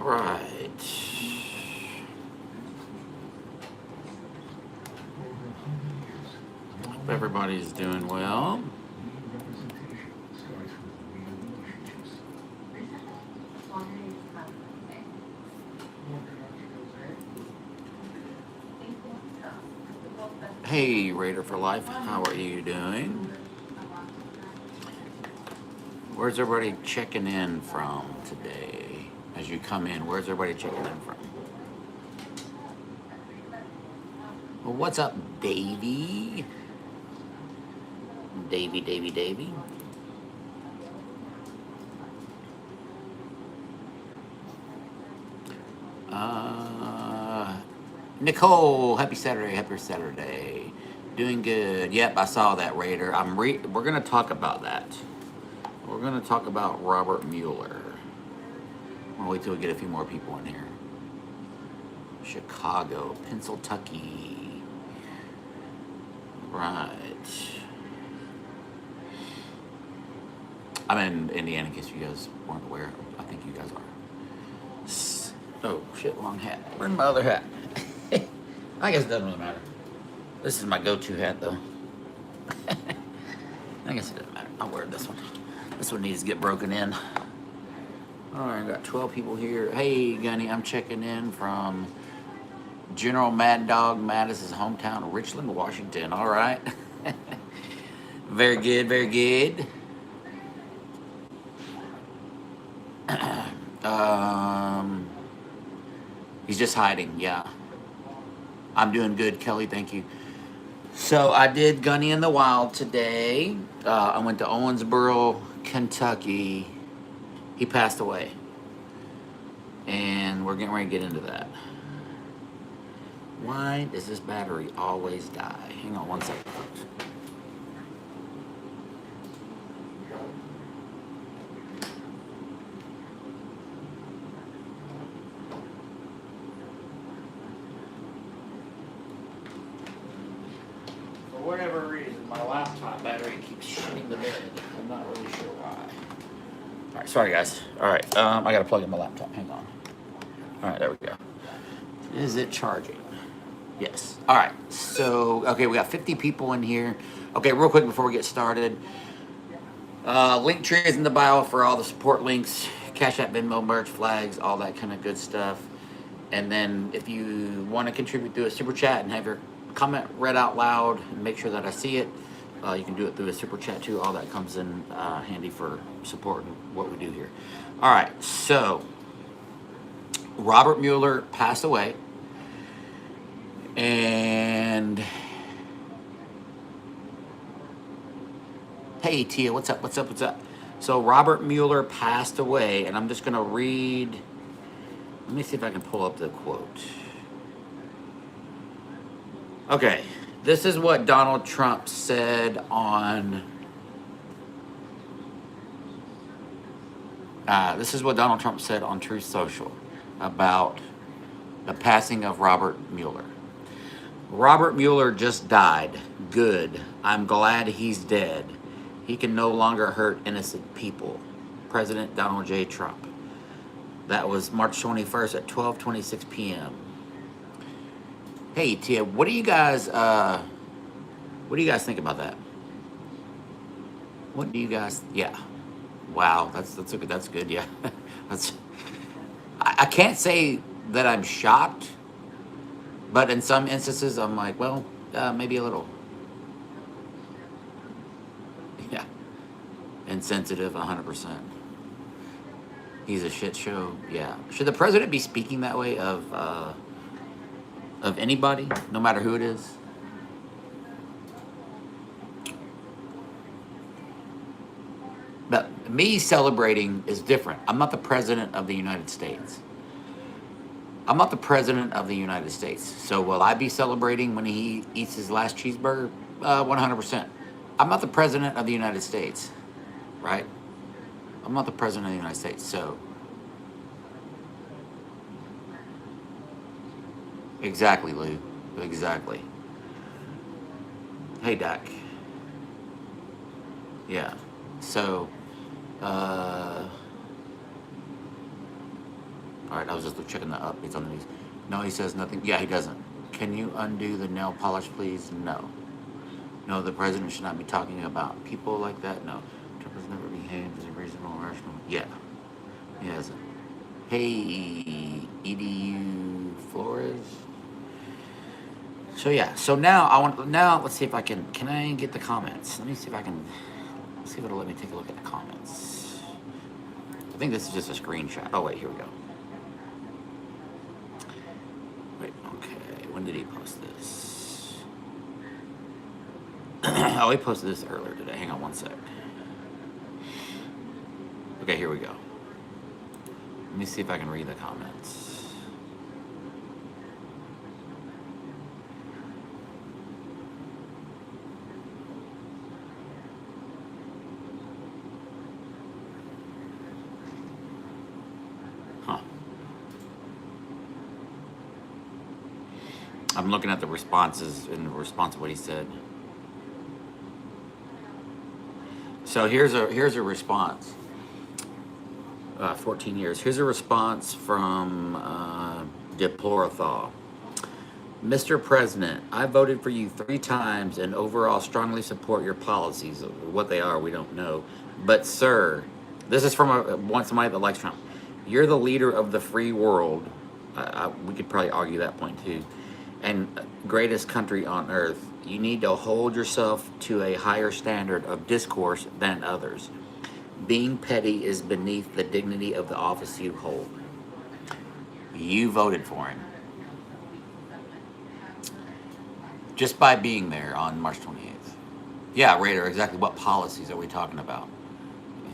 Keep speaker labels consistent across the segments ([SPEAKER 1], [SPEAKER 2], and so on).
[SPEAKER 1] Right. Hope everybody's doing well. Hey, Raider for Life, how are you doing? Where's everybody checking in from today? As you come in, where's everybody checking in from? Well, what's up, Davey? Davey. Nicole, happy Saturday. Doing good. Yep, I saw that, Raider. We're gonna talk about that. We're gonna talk about Robert Mueller. I'll wait till we get a few more people in here. Chicago, Pennsylvania. Right. I'm in Indiana, in case you guys weren't aware. I think you guys are. Oh, shit, wrong hat. Where's my other hat? I guess it doesn't really matter. This is my go-to hat, though. I guess it doesn't matter. I'll wear this one. This one needs to get broken in. All right, I got 12 people here. Hey, Gunny, I'm checking in from General Mad Dog Mattis's hometown, Richland, Washington. All right. Very good. He's just hiding, yeah. I'm doing good, Kelly, thank you. So I did Gunny in the Wild today. I went to Owensboro, Kentucky. He passed away. And we're getting ready to get into that. Why does this battery always die? Hang on one second, folks. For whatever reason, my laptop battery keeps shitting the bed. I'm not really sure why. All right, sorry guys. All right, I gotta plug in my laptop. Hang on. All right, there we go. Is it charging? Yes. All right. So, okay, we got 50 people in here. Okay, real quick before we get started. Link tree is in the bio for all the support links, Cash App, Venmo, merch, flags, all that kind of good stuff. And then if you want to contribute through a super chat and have your comment read out loud and make sure that I see it, you can do it through a super chat too. All that comes in handy for supporting what we do here. All right, so Robert Mueller passed away. And hey, Tia, what's up? So Robert Mueller passed away, and I'm just gonna read. Let me see if I can pull up the quote. Okay, this is what Donald Trump said on. Truth Social about the passing of Robert Mueller. Robert Mueller just died. Good. I'm glad he's dead. He can no longer hurt innocent people. President Donald J. Trump. That was March 21st at 12:26 p.m. Hey, Tia, what do you guys think about that? What do you guys? Yeah. Wow, that's good. Yeah. I can't say that I'm shocked. But in some instances, I'm like, well, maybe a little. Yeah. Insensitive, 100%. He's a shit show. Yeah. Should the president be speaking that way of anybody, no matter who it is? But me celebrating is different. I'm not the president of the United States. So will I be celebrating when he eats his last cheeseburger? 100%. I'm not the president of the United States, right? I'm not the president of the United States, so. Exactly, Lou. Exactly. Hey, Dak. Yeah. So, all All right, I was just checking the updates on these. No, he says nothing. Yeah, he doesn't. Can you undo the nail polish, please? No. No, the president should not be talking about people like that. No. Trump has never behaved as a reasonable, rational. Yeah, he hasn't. Hey, EDU Flores. So yeah, so now let's see if I can I get the comments? Let me see if I can, see if it'll let me take a look at the comments. I think this is just a screenshot. Oh wait, here we go. Wait, okay, when did he post this? Oh, he posted this earlier today. Hang on one sec. Okay, here we go. Let me see if I can read the comments. Huh. I'm looking at the responses in response to what he said. So here's a response. 14 years. Here's a response from Deplorathal. Mr. President, I voted for you 3 times and overall strongly support your policies. What they are, we don't know. But sir, this is from somebody that likes Trump. You're the leader of the free world. We could probably argue that point too. And greatest country on earth. You need to hold yourself to a higher standard of discourse than others. Being petty is beneath the dignity of the office you hold. You voted for him. Just by being there on March 28th. Yeah, Raider, exactly. What policies are we talking about?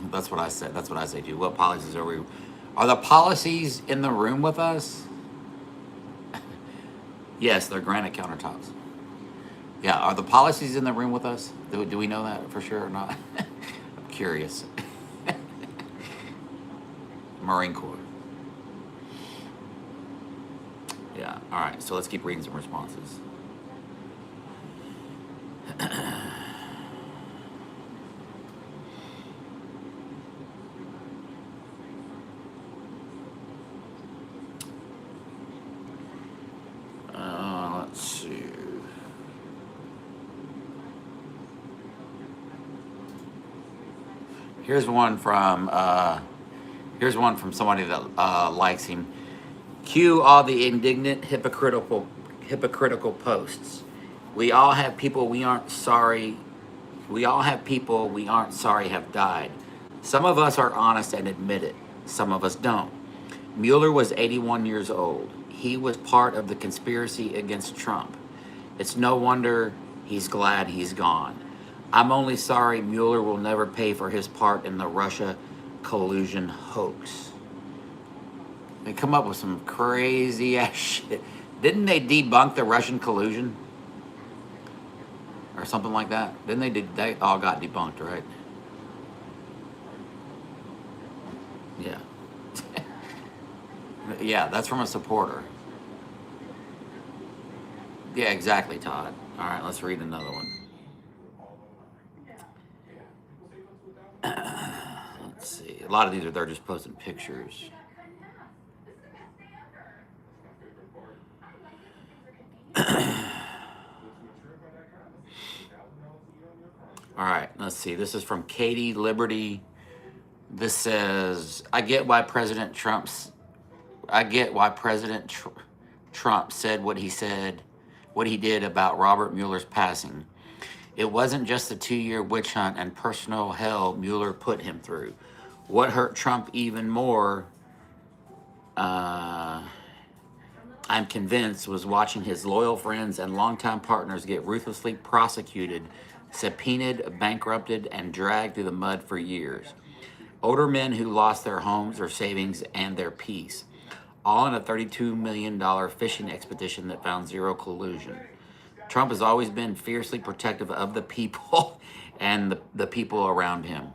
[SPEAKER 1] That's what I said. That's what I say too. What policies are we... Are the policies in the room with us? Yes, they're granite countertops. Yeah, are the policies in the room with us? Do we know that for sure or not? I'm curious. Marine Corps. Yeah, all right, so let's keep reading some responses. Let's see. Here's one from somebody that likes him. Cue all the indignant, hypocritical posts. We all have people we aren't sorry. We all have people we aren't sorry have died. Some of us are honest and admit it. Some of us don't. Mueller was 81 years old. He was part of the conspiracy against Trump. It's no wonder he's glad he's gone. I'm only sorry Mueller will never pay for his part in the Russia collusion hoax. They come up with some crazy ass shit. Didn't they debunk the Russian collusion? Or something like that? They all got debunked, right? Yeah. Yeah, that's from a supporter. Yeah, exactly, Todd. All right, let's read another one. Let's see. A lot of these they're just posting pictures. All right, let's see. This is from Katie Liberty. This says, I get why President Trump said what he did about Robert Mueller's passing. It wasn't just the 2-year witch hunt and personal hell Mueller put him through. What hurt Trump even more, I'm convinced, was watching his loyal friends and longtime partners get ruthlessly prosecuted, subpoenaed, bankrupted, and dragged through the mud for years. Older men who lost their homes, their savings, and their peace, all in a $32 million fishing expedition that found zero collusion. Trump has always been fiercely protective of the people and the people around him.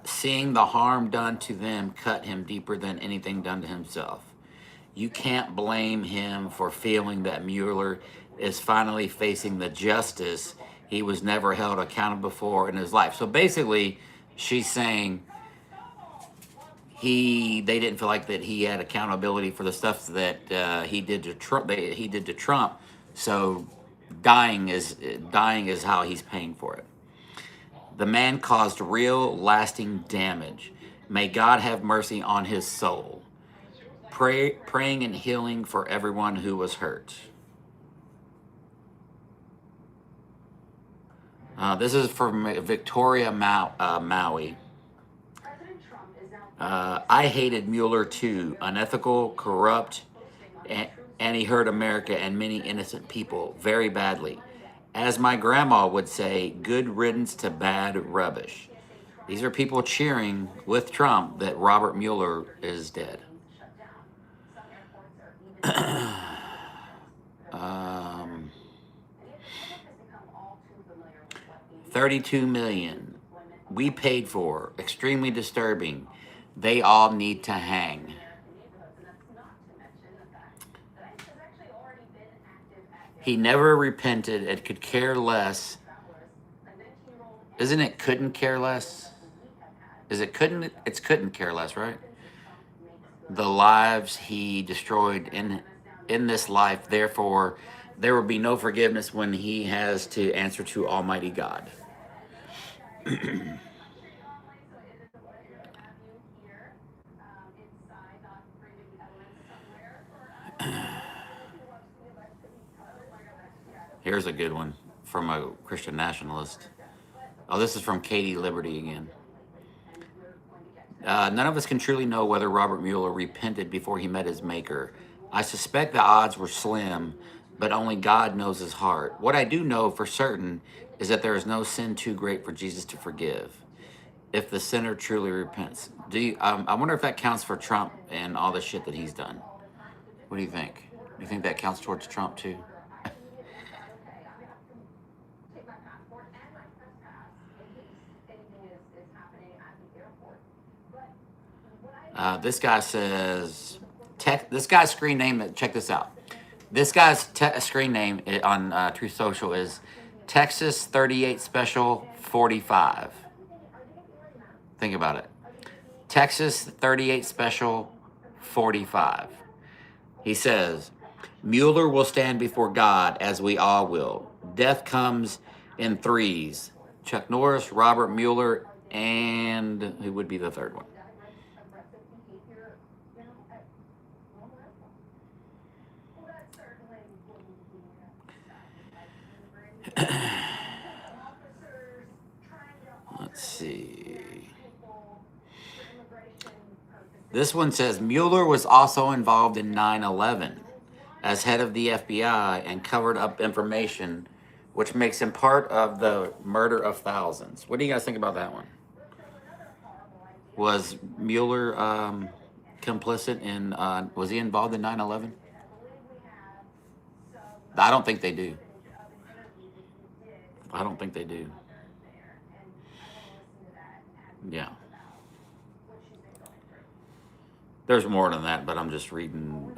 [SPEAKER 1] Seeing the harm done to them cut him deeper than anything done to himself. You can't blame him for feeling that Mueller is finally facing the justice he was never held accountable for in his life. So basically, she's saying they didn't feel like that he had accountability for the stuff that he did to Trump. He did to Trump. So dying is how he's paying for it. The man caused real, lasting damage. May God have mercy on his soul. Praying and healing for everyone who was hurt. This is from Victoria Maui. I hated Mueller too. Unethical, corrupt, and he hurt America and many innocent people very badly. As my grandma would say, good riddance to bad rubbish. These are people cheering with Trump that Robert Mueller is dead. 32 million we paid for. Extremely disturbing. They all need to hang. He never repented and could care less. Isn't it couldn't care less? Is it couldn't? It's couldn't care less, right? The lives he destroyed in this life. Therefore, there will be no forgiveness when he has to answer to Almighty God. Here's a good one from a Christian nationalist. Oh, this is from Katie Liberty again. None of us can truly know whether Robert Mueller repented before he met his maker. I suspect the odds were slim, but only God knows his heart. What I do know for certain is that there is no sin too great for Jesus to forgive if the sinner truly repents. I wonder if that counts for Trump and all the shit that he's done. What do you think? Do you think that counts towards Trump too? This guy says, this guy's screen name, check this out. This guy's screen name on Truth Social is Texas 38 Special 45. Think about it. Texas 38 Special 45. He says, Mueller will stand before God as we all will. Death comes in threes. Chuck Norris, Robert Mueller, and who would be the third one? Let's see. This one says Mueller was also involved in 9/11 as head of the FBI and covered up information, which makes him part of the murder of thousands. What do you guys think about that one? Was Mueller complicit in, was he involved in 9/11? I don't think they do. I don't think they do. Yeah. There's more than that, but I'm just reading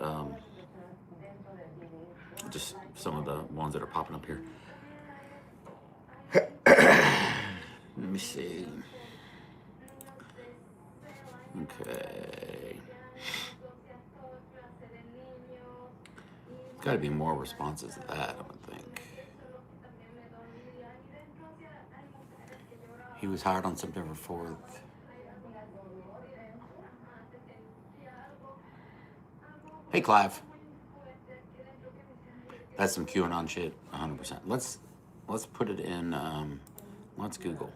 [SPEAKER 1] just some of the ones that are popping up here. Let me see. Okay. Got to be more responses to that, I would think. He was hired on September 4th. Hey, Clive. That's some QAnon shit, 100%. Let's put it in, let's Google.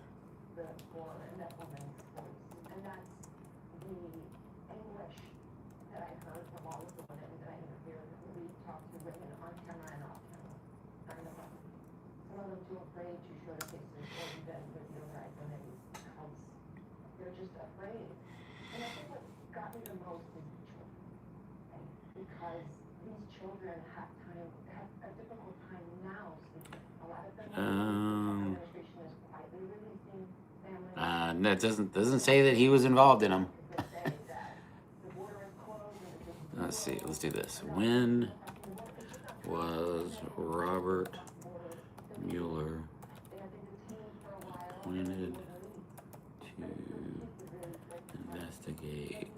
[SPEAKER 1] No, it doesn't say that he was involved in them. Let's see. Let's do this. When was Robert Mueller appointed to investigate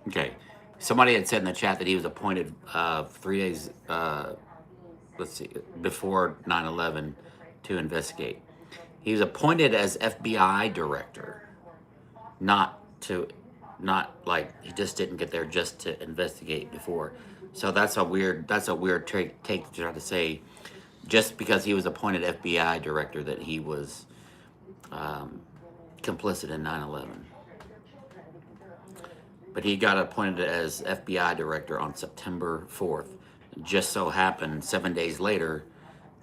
[SPEAKER 1] Okay. Somebody had said in the chat that he was appointed 3 days, let's see, before 9/11 to investigate. He was appointed as FBI director, not to, not like he just didn't get there just to investigate before. So that's a weird take to try to say just because he was appointed FBI director that he was um, complicit in 9/11. But he got appointed as FBI director on September 4th. Just so happened 7 days later,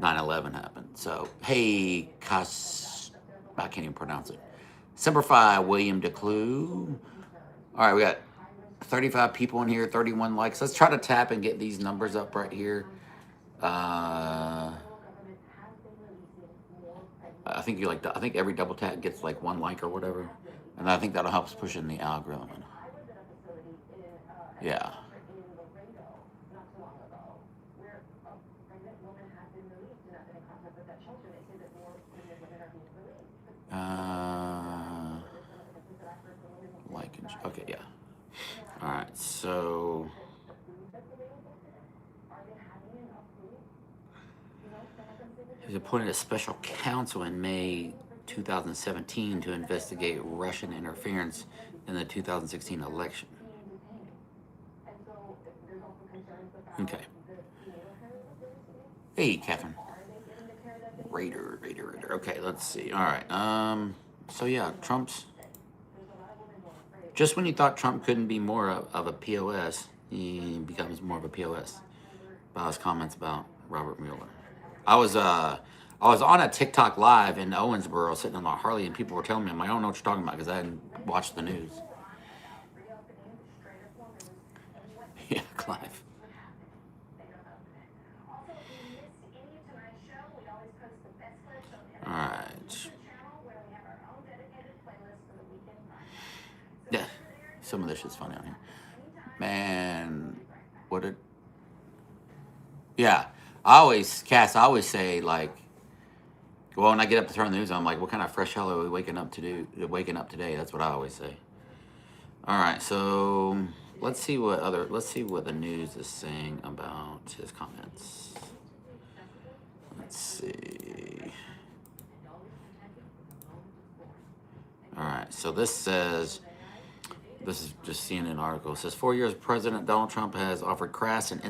[SPEAKER 1] 9/11 happened. So, hey, I can't even pronounce it. Semper Fi, William DeClue. All right, we got 35 people in here, 31 likes. Let's try to tap and get these numbers up right here. I think I think every double tap gets like 1 like or whatever, and I think that'll help us push in the algorithm. Yeah. Like and okay, yeah. All right, so he was appointed as special counsel in May 2017 to investigate Russian interference in the 2016 election. Okay. Hey, Catherine. Raider. Okay, let's see. All right. So yeah, Trump's. Just when you thought Trump couldn't be more of a POS, he becomes more of a POS by his comments about Robert Mueller. I was on a TikTok live in Owensboro, sitting on a Harley, and people were telling me, I don't know what you're talking about because I hadn't watched the news. Yeah, Clive. All right. Yeah, some of this shit's funny on here. Man, what did? Yeah, I always say like, well, when I get up to turn the news, I'm like, what kind of fresh hell are we waking up today? That's what I always say. All right, so let's see what the news is saying about his comments. Let's see. All right, so this is just CNN article. It says 4 years President Donald Trump has offered crass and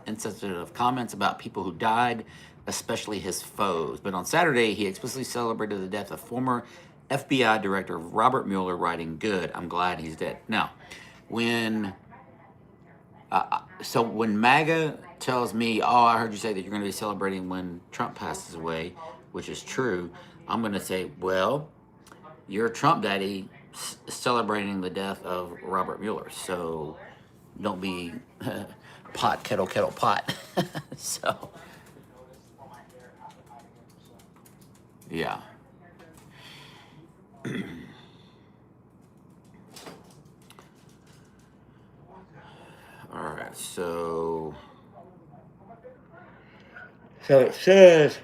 [SPEAKER 1] insensitive comments about people who died, especially his foes. But on Saturday, he explicitly celebrated the death of former FBI Director Robert Mueller, writing, "Good, I'm glad he's dead." Now, when MAGA tells me, "Oh, I heard you say that you're going to be celebrating when Trump passes away," which is true, I'm going to say, well, you're Trump daddy celebrating the death of Robert Mueller, so don't be pot, kettle, pot. So, yeah. All right, so it says,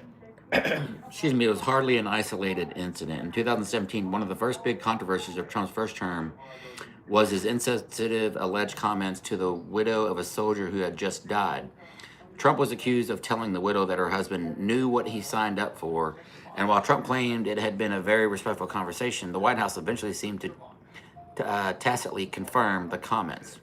[SPEAKER 1] excuse me, it was hardly an isolated incident. In 2017, one of the first big controversies of Trump's first term was his insensitive alleged comments to the widow of a soldier who had just died. Trump was accused of telling the widow that her husband knew what he signed up for, and while Trump claimed it had been a very respectful conversation, the White House eventually seemed to tacitly confirm the comments.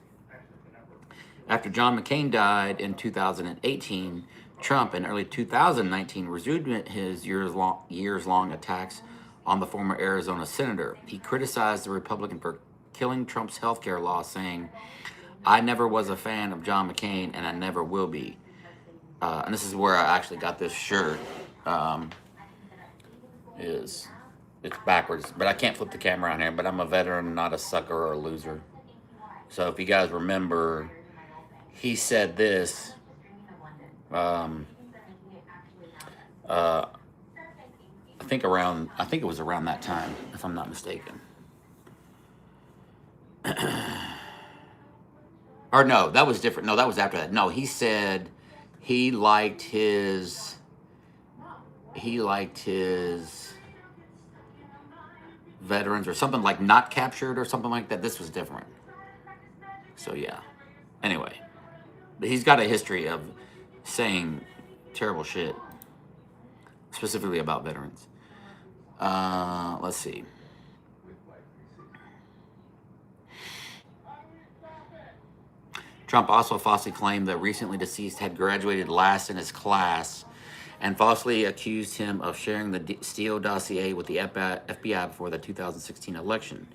[SPEAKER 1] After John McCain died in 2018, Trump in early 2019 resumed his years-long attacks on the former Arizona senator. He criticized the Republican for killing Trump's health care law, saying, "I never was a fan of John McCain, and I never will be." And this is where I actually got this shirt. It's backwards, but I can't flip the camera on here. But I'm a veteran, not a sucker or a loser. So if you guys remember, he said this. I think it was around that time, if I'm not mistaken. Or no, that was different. No, that was after that. No, he said he liked his veterans or something like not captured or something like that. This was different. So yeah. Anyway, but he's got a history of saying terrible shit, specifically about veterans. Let's see. Trump also falsely claimed that recently deceased had graduated last in his class and falsely accused him of sharing the Steele dossier with the FBI before the 2016 election.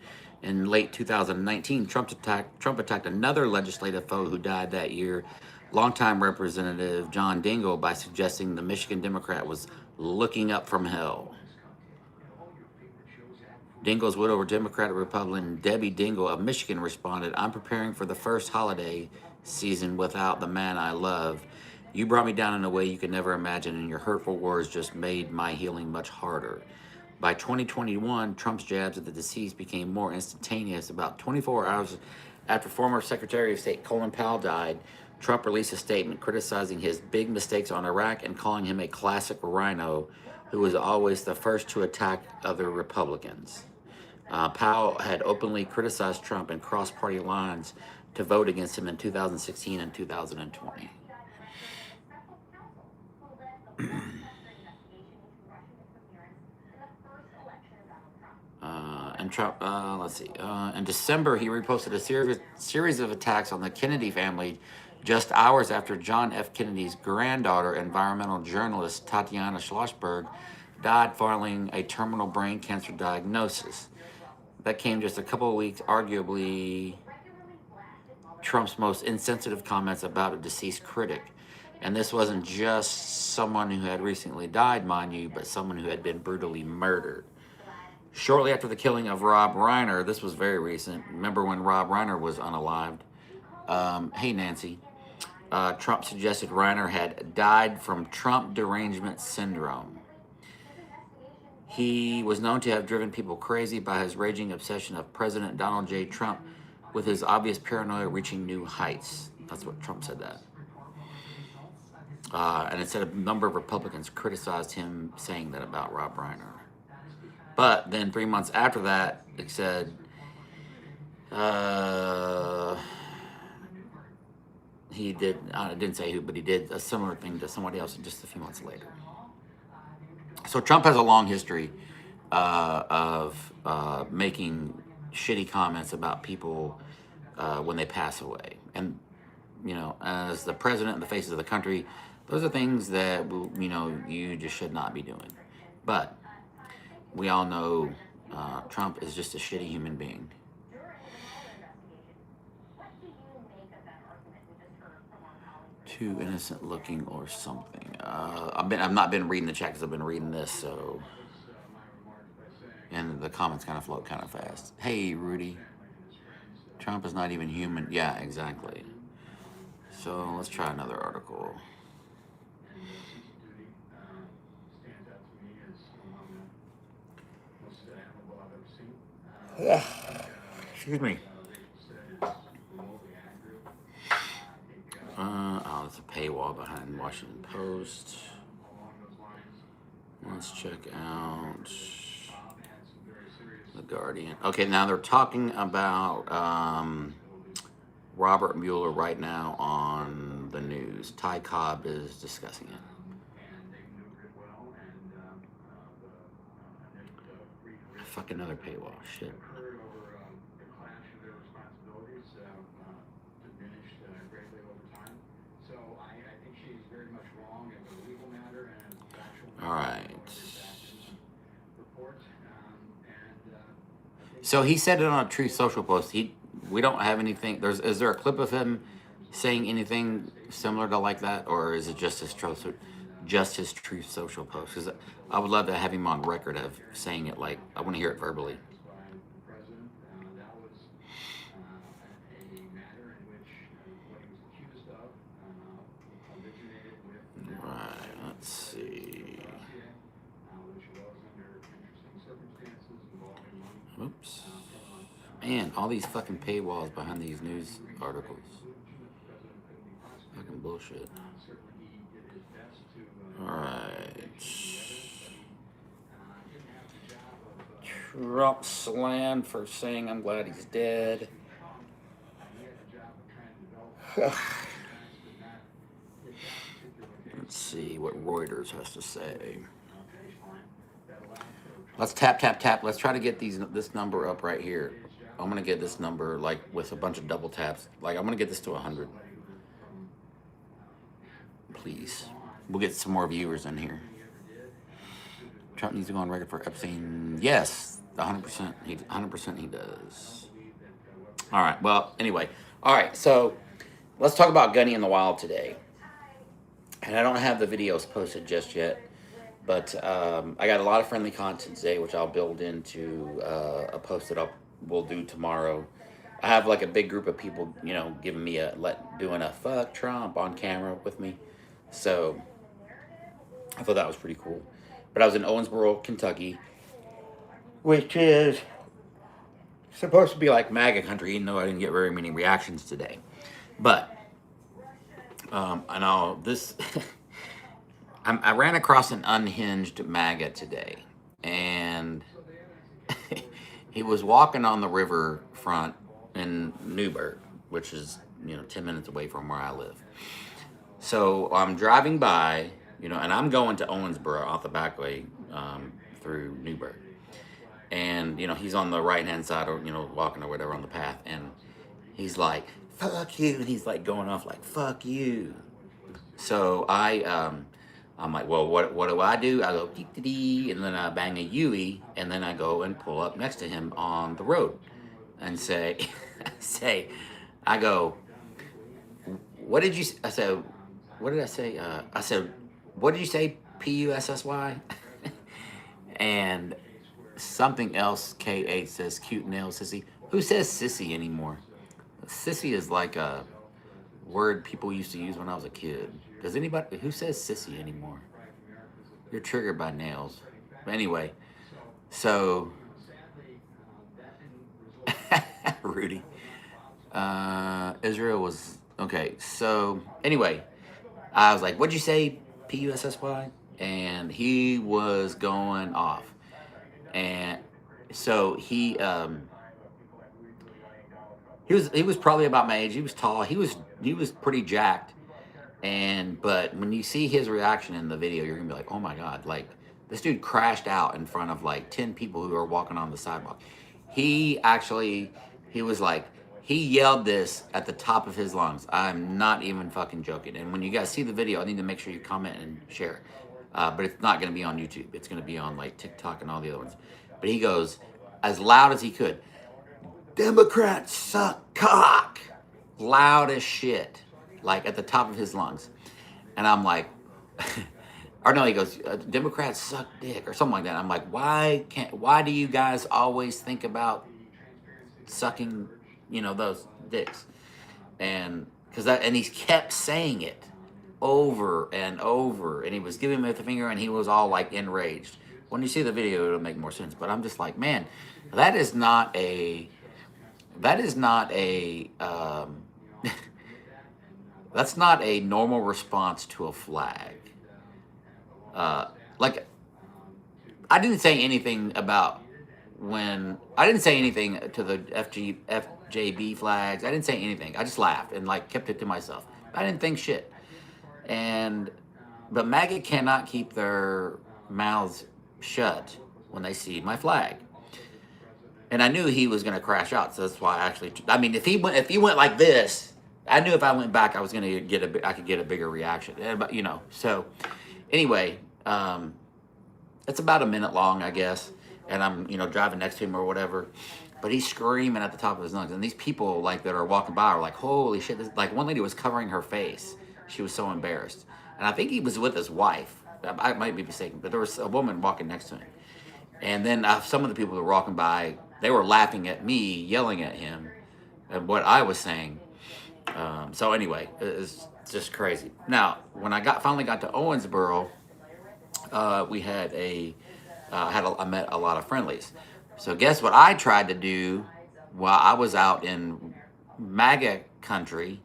[SPEAKER 1] In late 2019, Trump attacked another legislative foe who died that year, longtime Representative John Dingell, by suggesting the Michigan Democrat was looking up from hell. Dingell's widow, Democratic Republican Debbie Dingell of Michigan, responded, "I'm preparing for the first holiday season without the man I love. You brought me down in a way you could never imagine, and your hurtful words just made my healing much harder." By 2021, Trump's jabs at the deceased became more instantaneous. About 24 hours after former Secretary of State Colin Powell died, Trump released a statement criticizing his big mistakes on Iraq and calling him a classic rhino who was always the first to attack other Republicans. Powell had openly criticized Trump and crossed party lines to vote against him in 2016 and 2020. And Trump, let's see. In December, he reposted a series of attacks on the Kennedy family just hours after John F. Kennedy's granddaughter, environmental journalist Tatiana Schlossberg, died following a terminal brain cancer diagnosis. That came just a couple of weeks, arguably Trump's most insensitive comments about a deceased critic. And this wasn't just someone who had recently died, mind you, but someone who had been brutally murdered. Shortly after the killing of Rob Reiner, this was very recent. Remember when Rob Reiner was unalived? Hey, Nancy. Trump suggested Reiner had died from Trump derangement syndrome. He was known to have driven people crazy by his raging obsession of President Donald J. Trump, with his obvious paranoia reaching new heights. That's what Trump said that. And it said a number of Republicans criticized him saying that about Rob Reiner. But then 3 months after that, it said he did, I didn't say who, but he did a similar thing to somebody else just a few months later. So Trump has a long history of making shitty comments about people when they pass away. And, you know, as the president and the faces of the country, those are things that, you know, you just should not be doing. But we all know Trump is just a shitty human being. Too innocent looking or something. I've not been reading the chat because I've been reading this, so. And the comments kind of float kind of fast. Hey, Rudy. Trump is not even human. Yeah, exactly. So let's try another article. Excuse me. Oh, it's a paywall behind Washington Post. Let's check out The Guardian. Okay, now they're talking about Robert Mueller right now on the news. Ty Cobb is discussing it. Fuck, another paywall. Shit. All right. So he said it on a Truth Social post. We don't have anything. Is there a clip of him saying anything similar to like that, or is it just his Truth Social post? Because I would love to have him on record of saying it. Like, I want to hear it verbally. Right. Let's see. Oops. Man, all these fucking paywalls behind these news articles. Fucking bullshit. Alright. Trump slammed for saying I'm glad he's dead. Let's see what Reuters has to say. Let's tap, tap, tap. Let's try to get this number up right here. I'm gonna get this number like with a bunch of double taps. Like I'm gonna get this to 100. Please. We'll get some more viewers in here. Trump needs to go on record for Epstein. Yes, 100%. 100% he does. All right. Well, anyway. All right. So let's talk about Gunny in the Wild today. And I don't have the videos posted just yet, but I got a lot of friendly content today, which I'll build into a post that we'll do tomorrow. I have like a big group of people, you know, giving me doing a fuck Trump on camera with me. So I thought that was pretty cool. But I was in Owensboro, Kentucky, which is supposed to be like MAGA country, even though I didn't get very many reactions today. But I know this. I ran across an unhinged MAGA today, and he was walking on the riverfront in Newburgh, which is 10 minutes away from where I live. So I'm driving by, and I'm going to Owensboro off the back way through Newburgh. And, he's on the right-hand side or, walking or whatever on the path. And he's like, fuck you. And he's like going off like, fuck you. So I'm like, well, what do? I go, dee-dee-dee, and then I bang a Yui, and then I go and pull up next to him on the road and say, I go, what did you, I said, what did I say? I said, what did you say, P-U-S-S-Y? And something else, K8 says, cute nail sissy. Who says sissy anymore? Sissy is like a word people used to use when I was a kid. Does anybody, who says sissy anymore? You're triggered by nails. But anyway, so, Rudy. Israel was, okay, so, anyway, I was like, what'd you say, P-U-S-S-Y? And he was going off. And so he was probably about my age. He was tall. He was pretty jacked. But when you see his reaction in the video, you're gonna be like, oh my God, like this dude crashed out in front of like 10 people who are walking on the sidewalk. He was like, he yelled this at the top of his lungs. I'm not even fucking joking. And when you guys see the video, I need to make sure you comment and share. But it's not gonna be on YouTube. It's gonna be on like TikTok and all the other ones. But he goes as loud as he could, Democrats suck cock, loud as shit, like at the top of his lungs. And I'm like, or no, he goes, Democrats suck dick or something like that. I'm like, why do you guys always think about sucking, those dicks? And he kept saying it over and over, and he was giving me with the finger, and he was all like enraged. When you see the video, it'll make more sense. But I'm just like, man, that's not a normal response to a flag. Like, I didn't say anything about I didn't say anything to the FJB flags. I didn't say anything. I just laughed and like kept it to myself. I didn't think shit. But MAGA cannot keep their mouths shut when they see my flag. And I knew he was going to crash out, so that's why if he went like this, I knew if I went back, I was going to I could get a bigger reaction. But so anyway, it's about a minute long, I guess, and I'm driving next to him or whatever. But he's screaming at the top of his lungs, and these people like that are walking by are like, holy shit! Like one lady was covering her face; she was so embarrassed. And I think he was with his wife. I might be mistaken, but there was a woman walking next to him. And then some of the people who were walking by, they were laughing at me, yelling at him, and what I was saying. So anyway, it's just crazy. Now, when I finally got to Owensboro, we had I met a lot of friendlies. So guess what I tried to do while I was out in MAGA country?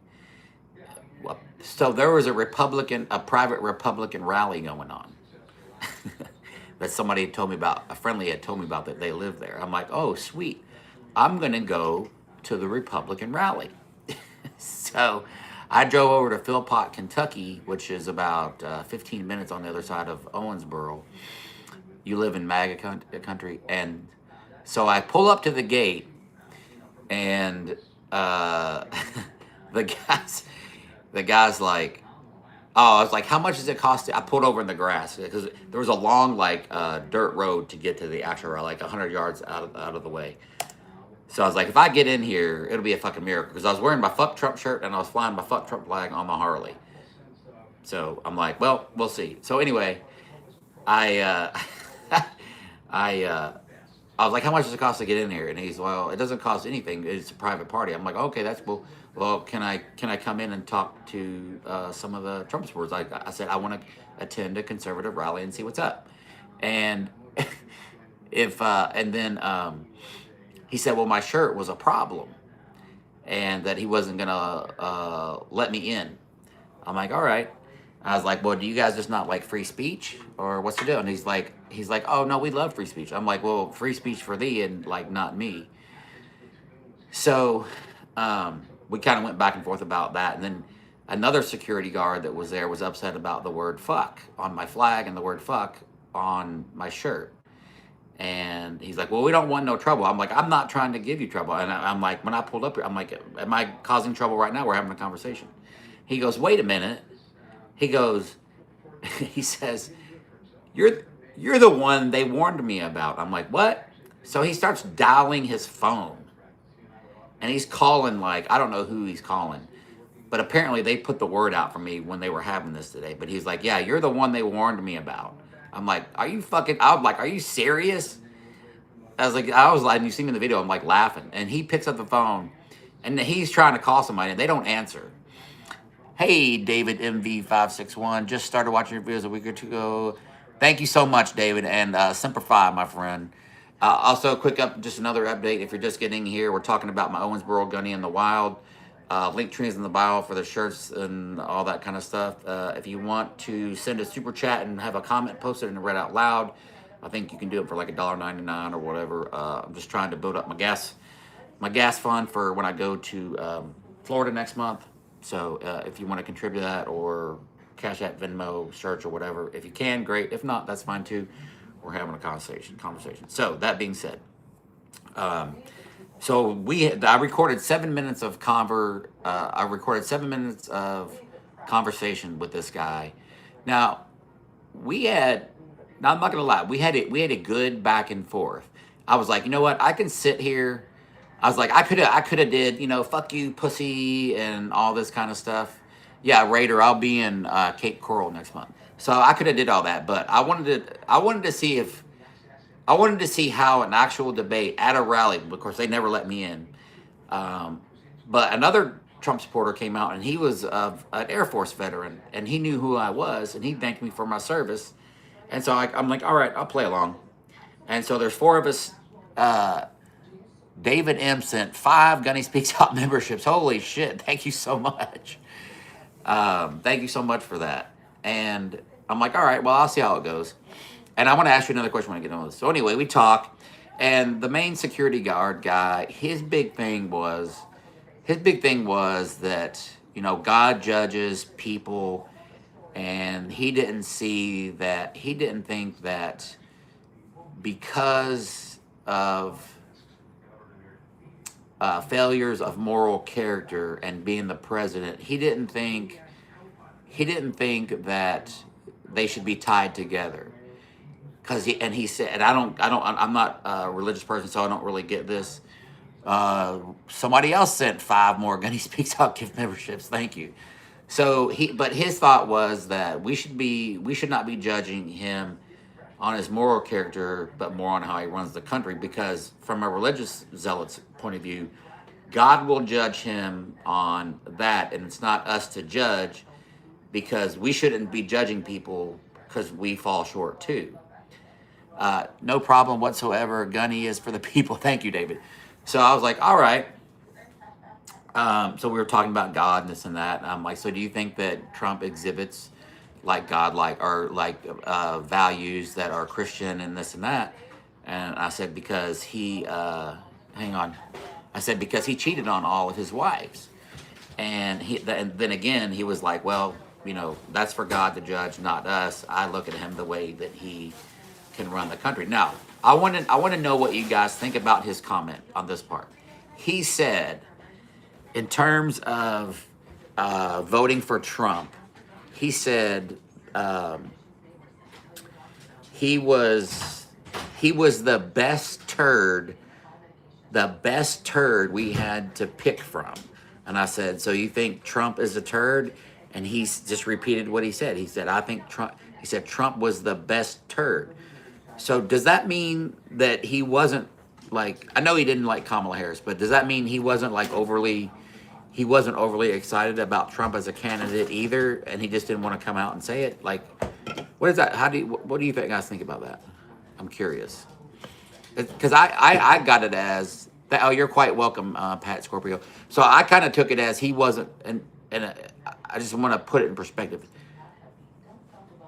[SPEAKER 1] So there was a private Republican rally going on that somebody had told me about, a friendly had told me about, that they lived there. I'm like, oh, sweet. I'm going to go to the Republican rally. So I drove over to Philpott, Kentucky, which is about 15 minutes on the other side of Owensboro. You live in MAGA country, and so I pull up to the gate, and uh, the guy's like, oh, I was like, how much does it cost? I pulled over in the grass because there was a long dirt road to get to the actual route, like 100 yards out of the way. So I was like, if I get in here, it'll be a fucking miracle, because I was wearing my fuck Trump shirt and I was flying my fuck Trump flag on my Harley. So I'm like, well, we'll see. So anyway, I I was like, how much does it cost to get in here? And he's, well, it doesn't cost anything. It's a private party. I'm like, okay, that's cool. Well, can I come in and talk to some of the Trump supporters? I said, I want to attend a conservative rally and see what's up. And and then he said, well, my shirt was a problem and that he wasn't going to let me in. I'm like, all right. I was like, well, do you guys just not like free speech, or what's the deal? And he's like, oh no, we love free speech. I'm like, well, free speech for thee and like not me. So we kind of went back and forth about that. And then another security guard that was there was upset about the word fuck on my flag and the word fuck on my shirt. And he's like, well, we don't want no trouble. I'm like, I'm not trying to give you trouble. And I'm like, when I pulled up here, I'm like, am I causing trouble right now? We're having a conversation. He goes, wait a minute. He goes, he says, you're the one they warned me about. I'm like, what? So he starts dialing his phone. And he's calling, like, I don't know who he's calling. But apparently they put the word out for me when they were having this today. But he's like, yeah, you're the one they warned me about. I'm like, are you serious? I was like, and you see me in the video, I'm like laughing. And he picks up the phone and he's trying to call somebody and they don't answer. Hey, David MV561, just started watching your videos a week or two ago. Thank you so much, David, and Semper Fi, my friend. Also, just another update. If you're just getting here, we're talking about my Owensboro Gunny in the Wild. Link trees in the bio for the shirts and all that kind of stuff. If you want to send a super chat and have a comment posted and read out loud, I think you can do it for like $1.99 or whatever. I'm just trying to build up my gas fund for when I go to Florida next month. So if you want to contribute to that, or Cash App, Venmo, search, or whatever, if you can, great. If not, that's fine too. We're having a conversation. So that being said, I recorded 7 minutes of conversation with this guy. Now I'm not gonna lie, we had a good back and forth. I was like, you know what, I can sit here. I was like, I could have did, fuck you, pussy, and all this kind of stuff. Yeah, Raider, I'll be in Cape Coral next month. So I could have did all that, but I wanted to see how an actual debate at a rally. Of course, they never let me in. But another Trump supporter came out, and he was an Air Force veteran, and he knew who I was, and he thanked me for my service. And so I'm like, all right, I'll play along. And so there's 4 of us. David M sent 5 Gunny Speaks Out memberships. Holy shit. Thank you so much. Thank you so much for that. And I'm like, all right, well, I'll see how it goes. And I want to ask you another question when I get on this. So anyway, we talk, and the main security guard guy, his big thing was that, God judges people, and he didn't think that because of failures of moral character and being the president, he didn't think that they should be tied together. He said, I'm not a religious person, so I don't really get this. Somebody else sent 5 more Gunny Speaks Out gift memberships. Thank you. So but his thought was that we should not be judging him on his moral character, but more on how he runs the country, because from a religious zealot's point of view, God will judge him on that, and it's not us to judge, because we shouldn't be judging people because we fall short too. No problem whatsoever. Gunny is for the people. Thank you, David. So I was like, all right. So we were talking about God and this and that. And I'm like, so do you think that Trump exhibits like God, values that are Christian and this and that? And I said, because he cheated on all of his wives. And then again, he was like, well, that's for God to judge, not us. I look at him the way that he can run the country. Now, I want to know what you guys think about his comment on this part. He said, in terms of voting for Trump, he said he was the best turd we had to pick from. And I said, so you think Trump is a turd? And he's just repeated what he said. He said, I think Trump. He said Trump was the best turd. So does that mean that he wasn't like? I know he didn't like Kamala Harris, but does that mean he wasn't like overly? He wasn't overly excited about Trump as a candidate either, and he just didn't want to come out and say it. Like, what is that? What do you guys think about that? I'm curious. Because I got it as that. Oh, you're quite welcome, Pat Scorpio. So I kind of took it as he wasn't, and I just want to put it in perspective.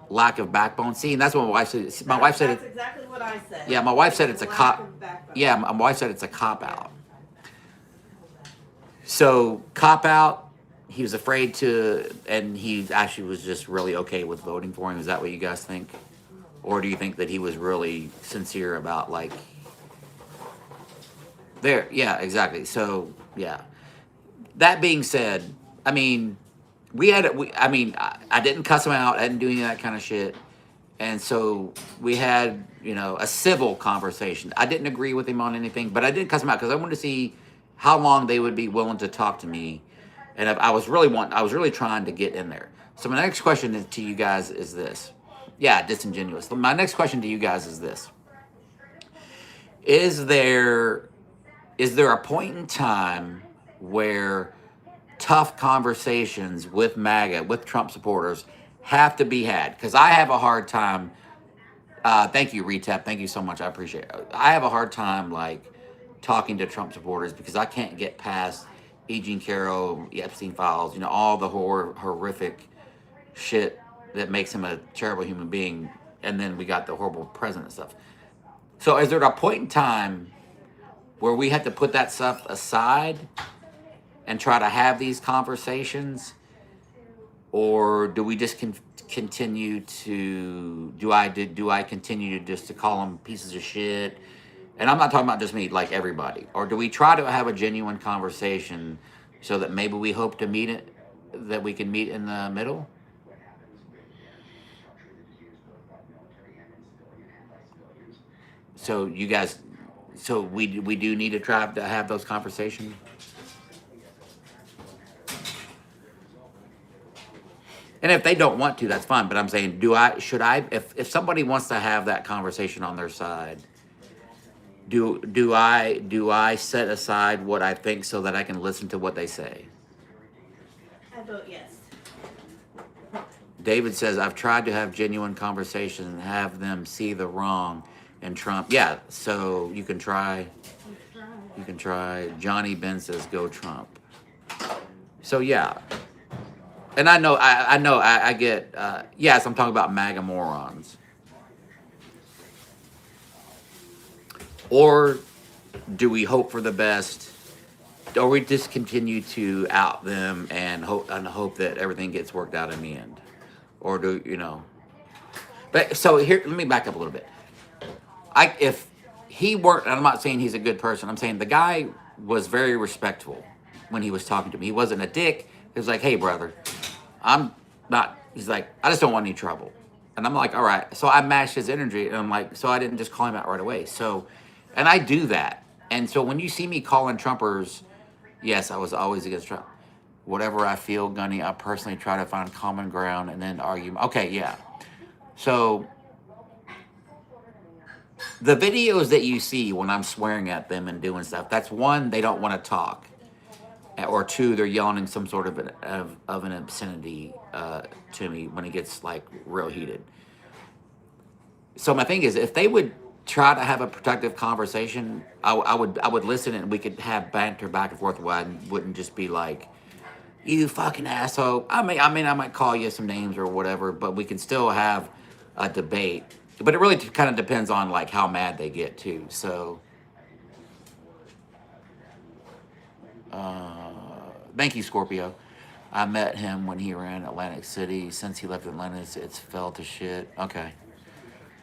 [SPEAKER 1] Lack of backbone. See, and that's what my wife said.
[SPEAKER 2] That's exactly what I said.
[SPEAKER 1] Yeah, my wife said it's a cop. Yeah, my wife said it's a cop out. So cop out. He was afraid to, and he actually was just really okay with voting for him. Is that what you guys think? Or do you think that he was really sincere about like there? Yeah, exactly. So yeah. That being said, I mean, I didn't cuss him out. I didn't do any of that kind of shit. And so we had, a civil conversation. I didn't agree with him on anything, but I didn't cuss him out because I wanted to see how long they would be willing to talk to me. And I was really trying to get in there. So my next question to you guys is this. Yeah, disingenuous. My next question to you guys is this. Is there a point in time where tough conversations with MAGA, with Trump supporters, have to be had? Because I have a hard time. Thank you, Retap. Thank you so much. I appreciate it. I have a hard time like talking to Trump supporters because I can't get past E. Jean Carroll, Epstein files, all the horrific shit that makes him a terrible human being. And then we got the horrible president stuff. So is there a point in time where we have to put that stuff aside and try to have these conversations? Or do we just continue to, do I continue to call them pieces of shit? And I'm not talking about just me, like everybody. Or do we try to have a genuine conversation so that maybe we hope to that we can meet in the middle? So you guys, we do need to try to have those conversations. And if they don't want to, that's fine. But I'm saying, should I, if somebody wants to have that conversation on their side, do I set aside what I think so that I can listen to what they say?
[SPEAKER 2] I vote yes.
[SPEAKER 1] David says, I've tried to have genuine conversations and have them see the wrong in Trump. Yeah, so you can try. You can try. Johnny Ben says, go Trump. So yeah. And I get, yes, I'm talking about MAGA morons. Or do we hope for the best? Or we just continue to out them and hope that everything gets worked out in the end? Or But so here, let me back up a little bit. If he weren't, I'm not saying he's a good person. I'm saying the guy was very respectful when he was talking to me. He wasn't a dick. He was like, hey, brother, I'm not, he's like, I just don't want any trouble. And I'm like, all right. So I matched his energy, and I'm like, so I didn't just call him out right away. So, and I do that. And so when you see me calling Trumpers, yes, I was always against Trump. Whatever I feel, Gunny, I personally try to find common ground and then argue. Okay, yeah. So the videos that you see when I'm swearing at them and doing stuff, that's one, they don't want to talk. Or two, they're yelling some sort of an obscenity to me when it gets like real heated. So my thing is, if they would try to have a productive conversation, I would listen and we could have banter back and forth. Where I wouldn't just be like, "You fucking asshole." I might call you some names or whatever, but we can still have a debate. But it really kind of depends on like how mad they get too. So. thank you, Scorpio. I met him when he ran Atlantic City. Since he left Atlanta, it's fell to shit. Okay.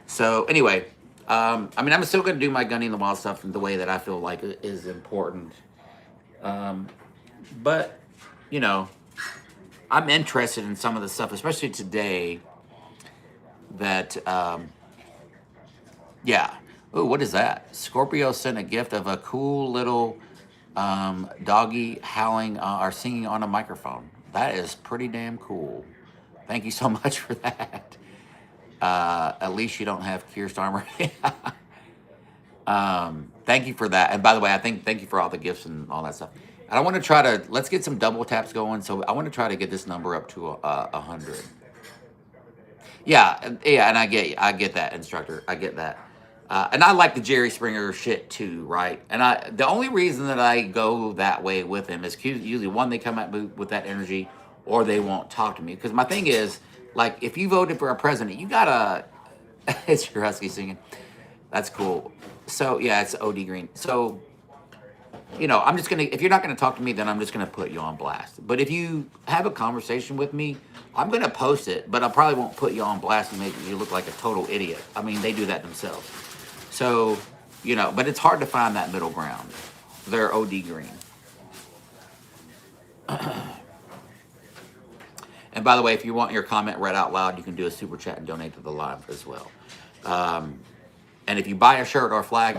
[SPEAKER 1] So anyway, I mean, I'm still gonna do my Gunny in the Wild stuff in the way that I feel like is important. Um, but you know, I'm interested in some of the stuff, especially today. That yeah. Oh, what is that? Scorpio sent a gift of a cool little doggy howling or singing on a microphone. That is pretty damn cool. Thank you so much for that. At least you don't have Keir Starmer. Thank you for that. And by the way, thank you for all the gifts and all that stuff. And I want to try to let's get some double taps going. So I want to try to get this number up to 100. Yeah, and I get that, instructor. I get that. And I like the Jerry Springer shit too, right? And the only reason that I go that way with him is usually one, they come at me with that energy, or they won't talk to me. Because my thing is, like, if you voted for a president, you gotta. It's your husky singing. That's cool. So yeah, it's OD Green. So I'm just gonna. If you're not gonna talk to me, then I'm just gonna put you on blast. But if you have a conversation with me, I'm gonna post it. But I probably won't put you on blast and make you look like a total idiot. I mean, they do that themselves. So, but it's hard to find that middle ground. They're OD Green. And by the way, if you want your comment read out loud, you can do a super chat and donate to the live as well. And if you buy a shirt or a flag,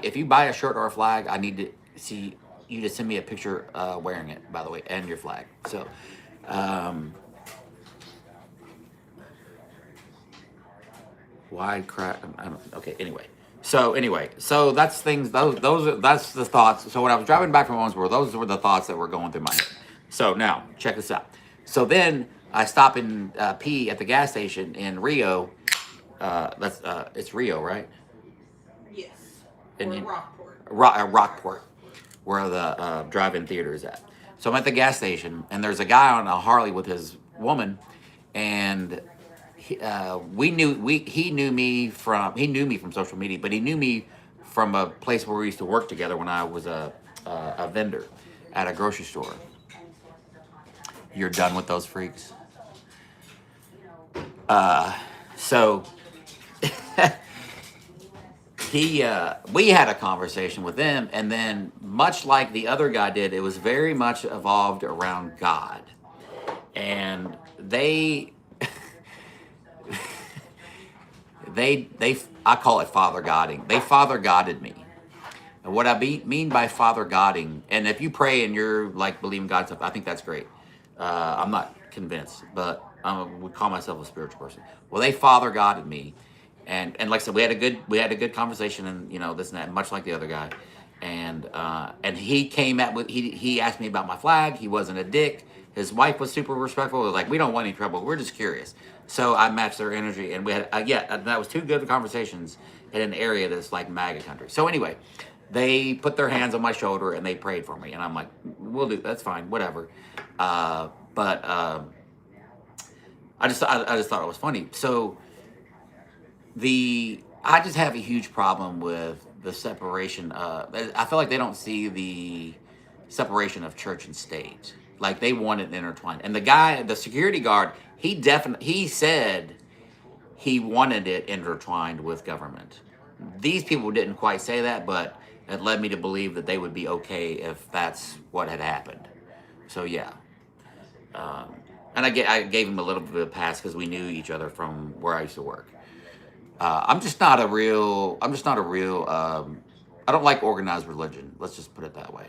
[SPEAKER 1] if you buy a shirt or a flag, I need to see you to send me a picture wearing it, by the way, and your flag. So, wide crack. Okay. Anyway, so that's things. That's the thoughts. So when I was driving back from Owensboro, those were the thoughts that were going through my head. So now check this out. So then I stop and pee at the gas station in Rio. It's Rio, right?
[SPEAKER 2] Yes.
[SPEAKER 1] And
[SPEAKER 2] Or Rockport.
[SPEAKER 1] Rockport, where the drive-in theater is at. So I'm at the gas station, and there's a guy on a Harley with his woman, and he knew me from social media, but he knew me from a place where we used to work together when I was a vendor at a grocery store. You're done with those freaks. So we had a conversation with them, and then much like the other guy did, it was very much evolved around God, and they I call it father godding. They father godded me. And what I mean by father godding, and if you pray and you're like believing God stuff, I think that's great. I'm not convinced, but I would call myself a spiritual person. Well, they father godded me, and like I said, we had a good conversation, and this and that, much like the other guy, and he came he asked me about my flag. He wasn't a dick. His wife was super respectful. It was like, we don't want any trouble. We're just curious. So I matched their energy, and we had that was two good conversations in an area that's like MAGA country. So anyway, they put their hands on my shoulder and they prayed for me, and I'm like, we'll do. That's fine, whatever. But I just thought it was funny. So I just have a huge problem with the separation. I feel like they don't see the separation of church and state. Like they want it intertwined. And the security guard, he said he wanted it intertwined with government. These people didn't quite say that, but it led me to believe that they would be okay if that's what had happened. So yeah. And I gave him a little bit of a pass because we knew each other from where I used to work. I'm just not a real. I don't like organized religion. Let's just put it that way.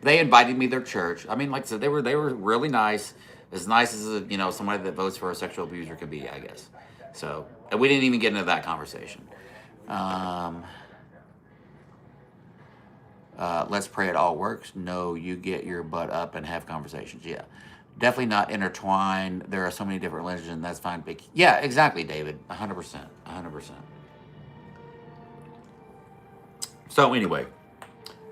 [SPEAKER 1] They invited me to their church. I mean, like I said, they were really nice. As nice as somebody that votes for a sexual abuser could be, I guess. So, and we didn't even get into that conversation. Let's pray it all works. No, you get your butt up and have conversations. Yeah. Definitely not intertwined. There are so many different religions. That's fine. Yeah, exactly, David. 100%. 100%. So anyway,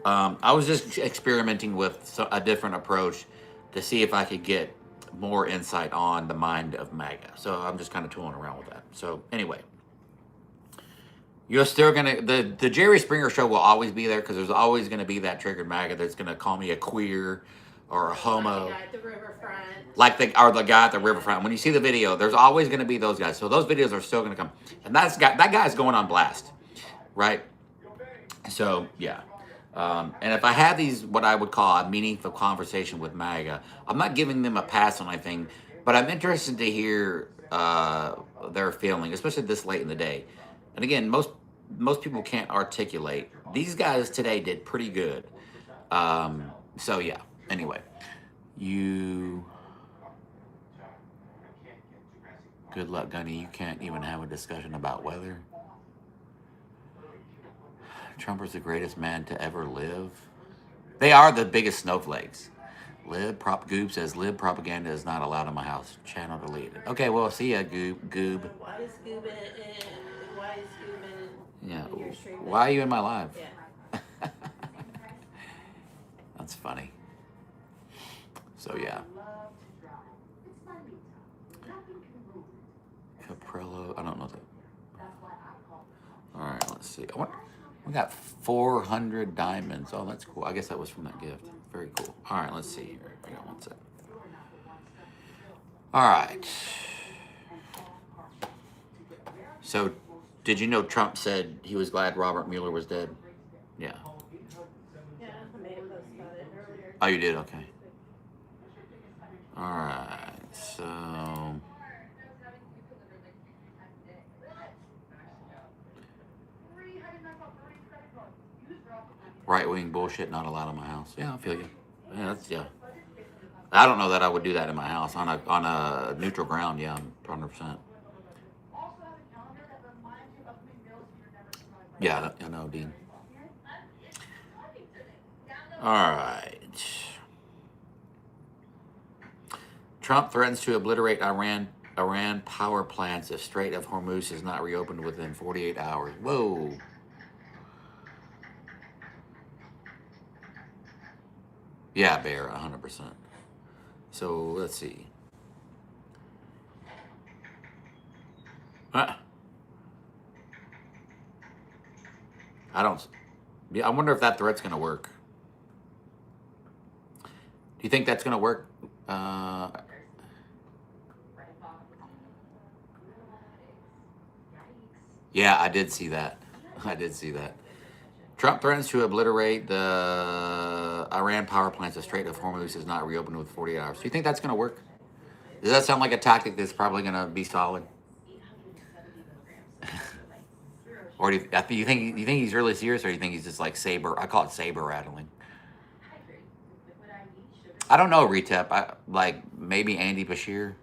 [SPEAKER 1] I was just experimenting with a different approach to see if I could get more insight on the mind of MAGA. So I'm just kind of tooling around with that. So anyway, you're still going to... The Jerry Springer show will always be there because there's always going to be that triggered MAGA that's going to call me a queer or a homo.
[SPEAKER 2] Like the guy at the riverfront.
[SPEAKER 1] Like the guy at the riverfront. When you see the video, there's always going to be those guys. So those videos are still going to come, and that guy's going on blast, right? So yeah, and if I had these, what I would call a meaningful conversation with MAGA, I'm not giving them a pass on anything, but I'm interested to hear their feeling, especially this late in the day. And again, most people can't articulate. These guys today did pretty good. So yeah. Anyway, good luck, Gunny. You can't even have a discussion about weather. Trumpers the greatest man to ever live. They are the biggest snowflakes. Goob says lib propaganda is not allowed in my house. Channel deleted. Okay, well, see ya, Goob.
[SPEAKER 2] Why is Goob in
[SPEAKER 1] Yeah.
[SPEAKER 2] your stream?
[SPEAKER 1] Why are you in my live?
[SPEAKER 2] Yeah.
[SPEAKER 1] That's funny. So yeah. Caprillo. I don't know that. All right, let's see. We got 400 diamonds. Oh, that's cool. I guess that was from that gift. Very cool. All right, let's see here. I got one second. All right. So, did you know Trump said he was glad Robert Mueller was dead? Yeah.
[SPEAKER 2] Yeah, I made a post about it earlier.
[SPEAKER 1] Oh, you did? Okay. All right. So, right-wing bullshit not allowed in my house. Yeah, I feel you. Yeah. I don't know that I would do that in my house on a neutral ground. Yeah, 100%. Yeah, I know, Dean. All right. Trump threatens to obliterate Iran power plants if Strait of Hormuz is not reopened within 48 hours. Whoa. Yeah, Bear, 100%. So, let's see. I wonder if that threat's going to work. Do you think that's going to work? Yeah, I did see that. Trump threatens to obliterate the Iran power plants if Strait of Hormuz is not reopened within 48 hours. Do you think that's going to work? Does that sound like a tactic that's probably going to be solid? Or do you think he's really serious, or do you think he's just like saber? I call it saber rattling. I don't know, Retep. Maybe Andy Bashir.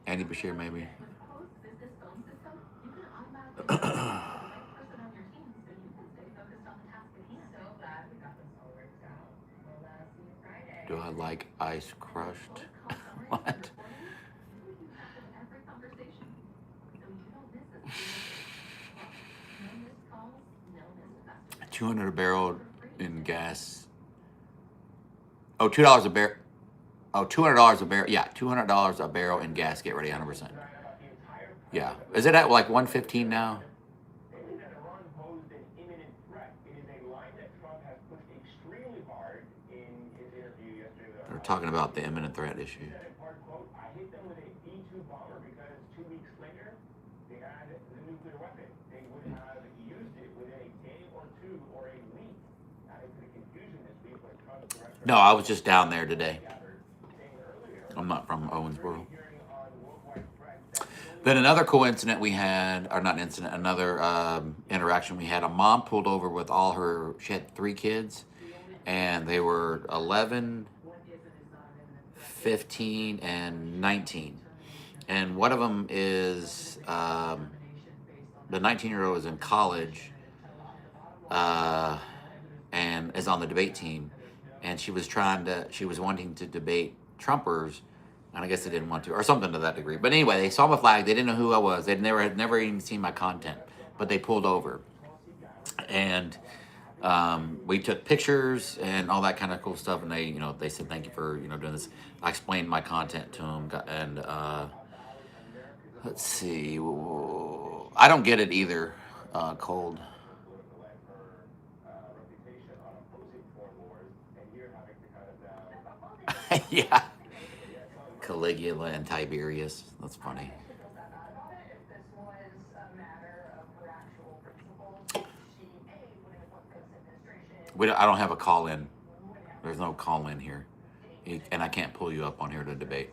[SPEAKER 1] Andy Bashir, maybe. Do I like ice crushed? What? $200 a barrel in gas. Oh, $2 a barrel. Oh, $200 a barrel. Yeah, $200 a barrel in gas. Get ready, 100%. Yeah. Is it at like 115 now? They're talking about the imminent threat issue. No, I was just down there today. I'm not from Owensboro. Then another cool incident we had, or not incident, another interaction we had. A mom pulled over with she had 3 kids, and they were 11, 15, and 19. And one of them is, the 19-year-old is in college, and is on the debate team. And she was wanting to debate Trumpers, and I guess they didn't want to, or something to that degree. But anyway, they saw my flag. They didn't know who I was. They had never even seen my content, but they pulled over. And we took pictures and all that kind of cool stuff. And they said, thank you for, doing this. I explained my content to them. And let's see. I don't get it either, Cold. Yeah. Caligula and Tiberius. That's funny. I don't have a call in. There's no call in here. And I can't pull you up on here to debate.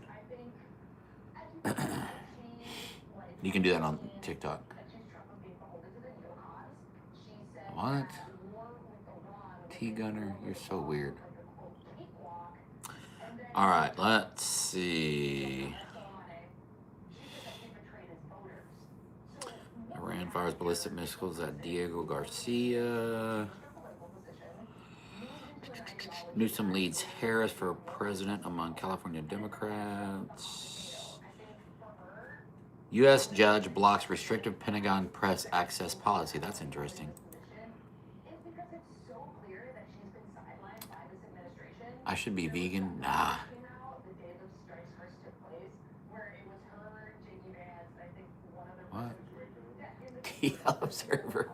[SPEAKER 1] You can do that on TikTok. What? T-Gunner, you're so weird. All right, let's see. Iran fires ballistic missiles at Diego Garcia. Newsom leads Harris for president among California Democrats. U.S. judge blocks restrictive Pentagon press access policy. That's interesting. I should be vegan? Nah. What? DL Observer.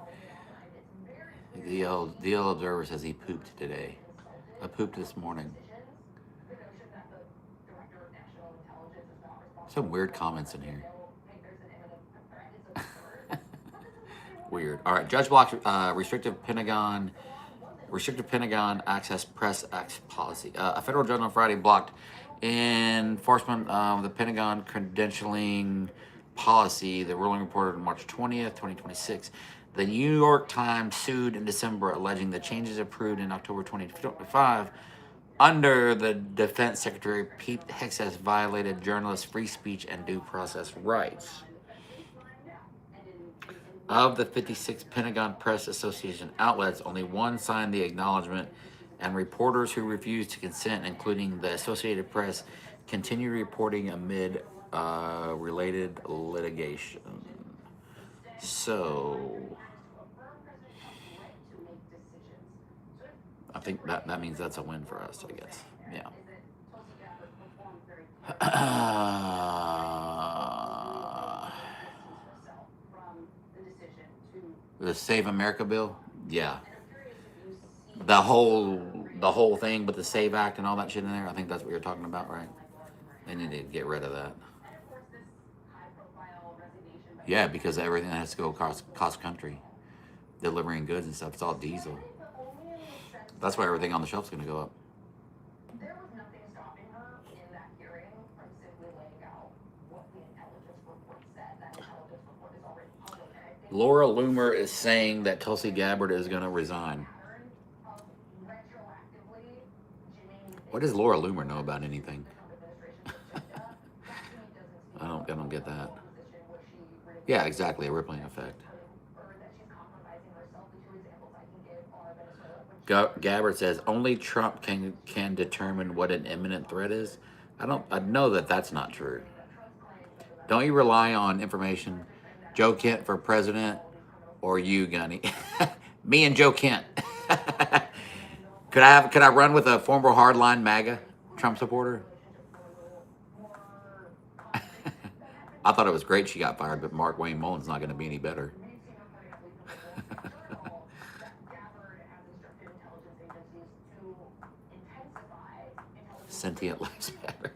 [SPEAKER 1] DL Observer says he pooped today. I pooped this morning. Some weird comments in here. Weird. All right. Judge blocks restrictive Pentagon access press policy. A federal judge on Friday blocked enforcement of the Pentagon credentialing policy. The ruling reported on March 20th, 2026. The New York Times sued in December, alleging the changes approved in October 2025 under the Defense Secretary Pete Hegseth violated journalists' free speech and due process rights. Of the 56 Pentagon Press Association outlets, only one signed the acknowledgement, and reporters who refused to consent, including the Associated Press, continue reporting amid related litigation. So, I think that means that's a win for us, I guess. Yeah. The Save America bill? Yeah. The whole thing with the SAVE Act and all that shit in there, I think that's what you're talking about, right? They need to get rid of that. Yeah, because everything has to go cost country. Delivering goods and stuff, it's all diesel. That's why everything on the shelf's going to go up. Laura Loomer is saying that Tulsi Gabbard is going to resign. What does Laura Loomer know about anything? I don't get that. Yeah, exactly, a rippling effect. Gabbard says only Trump can determine what an imminent threat is. I know that that's not true. Don't you rely on information? Joe Kent for president, or you, Gunny? Me and Joe Kent. Could I run with a former hardline MAGA Trump supporter? I thought it was great she got fired, but Mark Wayne Mullen's not going to be any better. Sentient lives matter.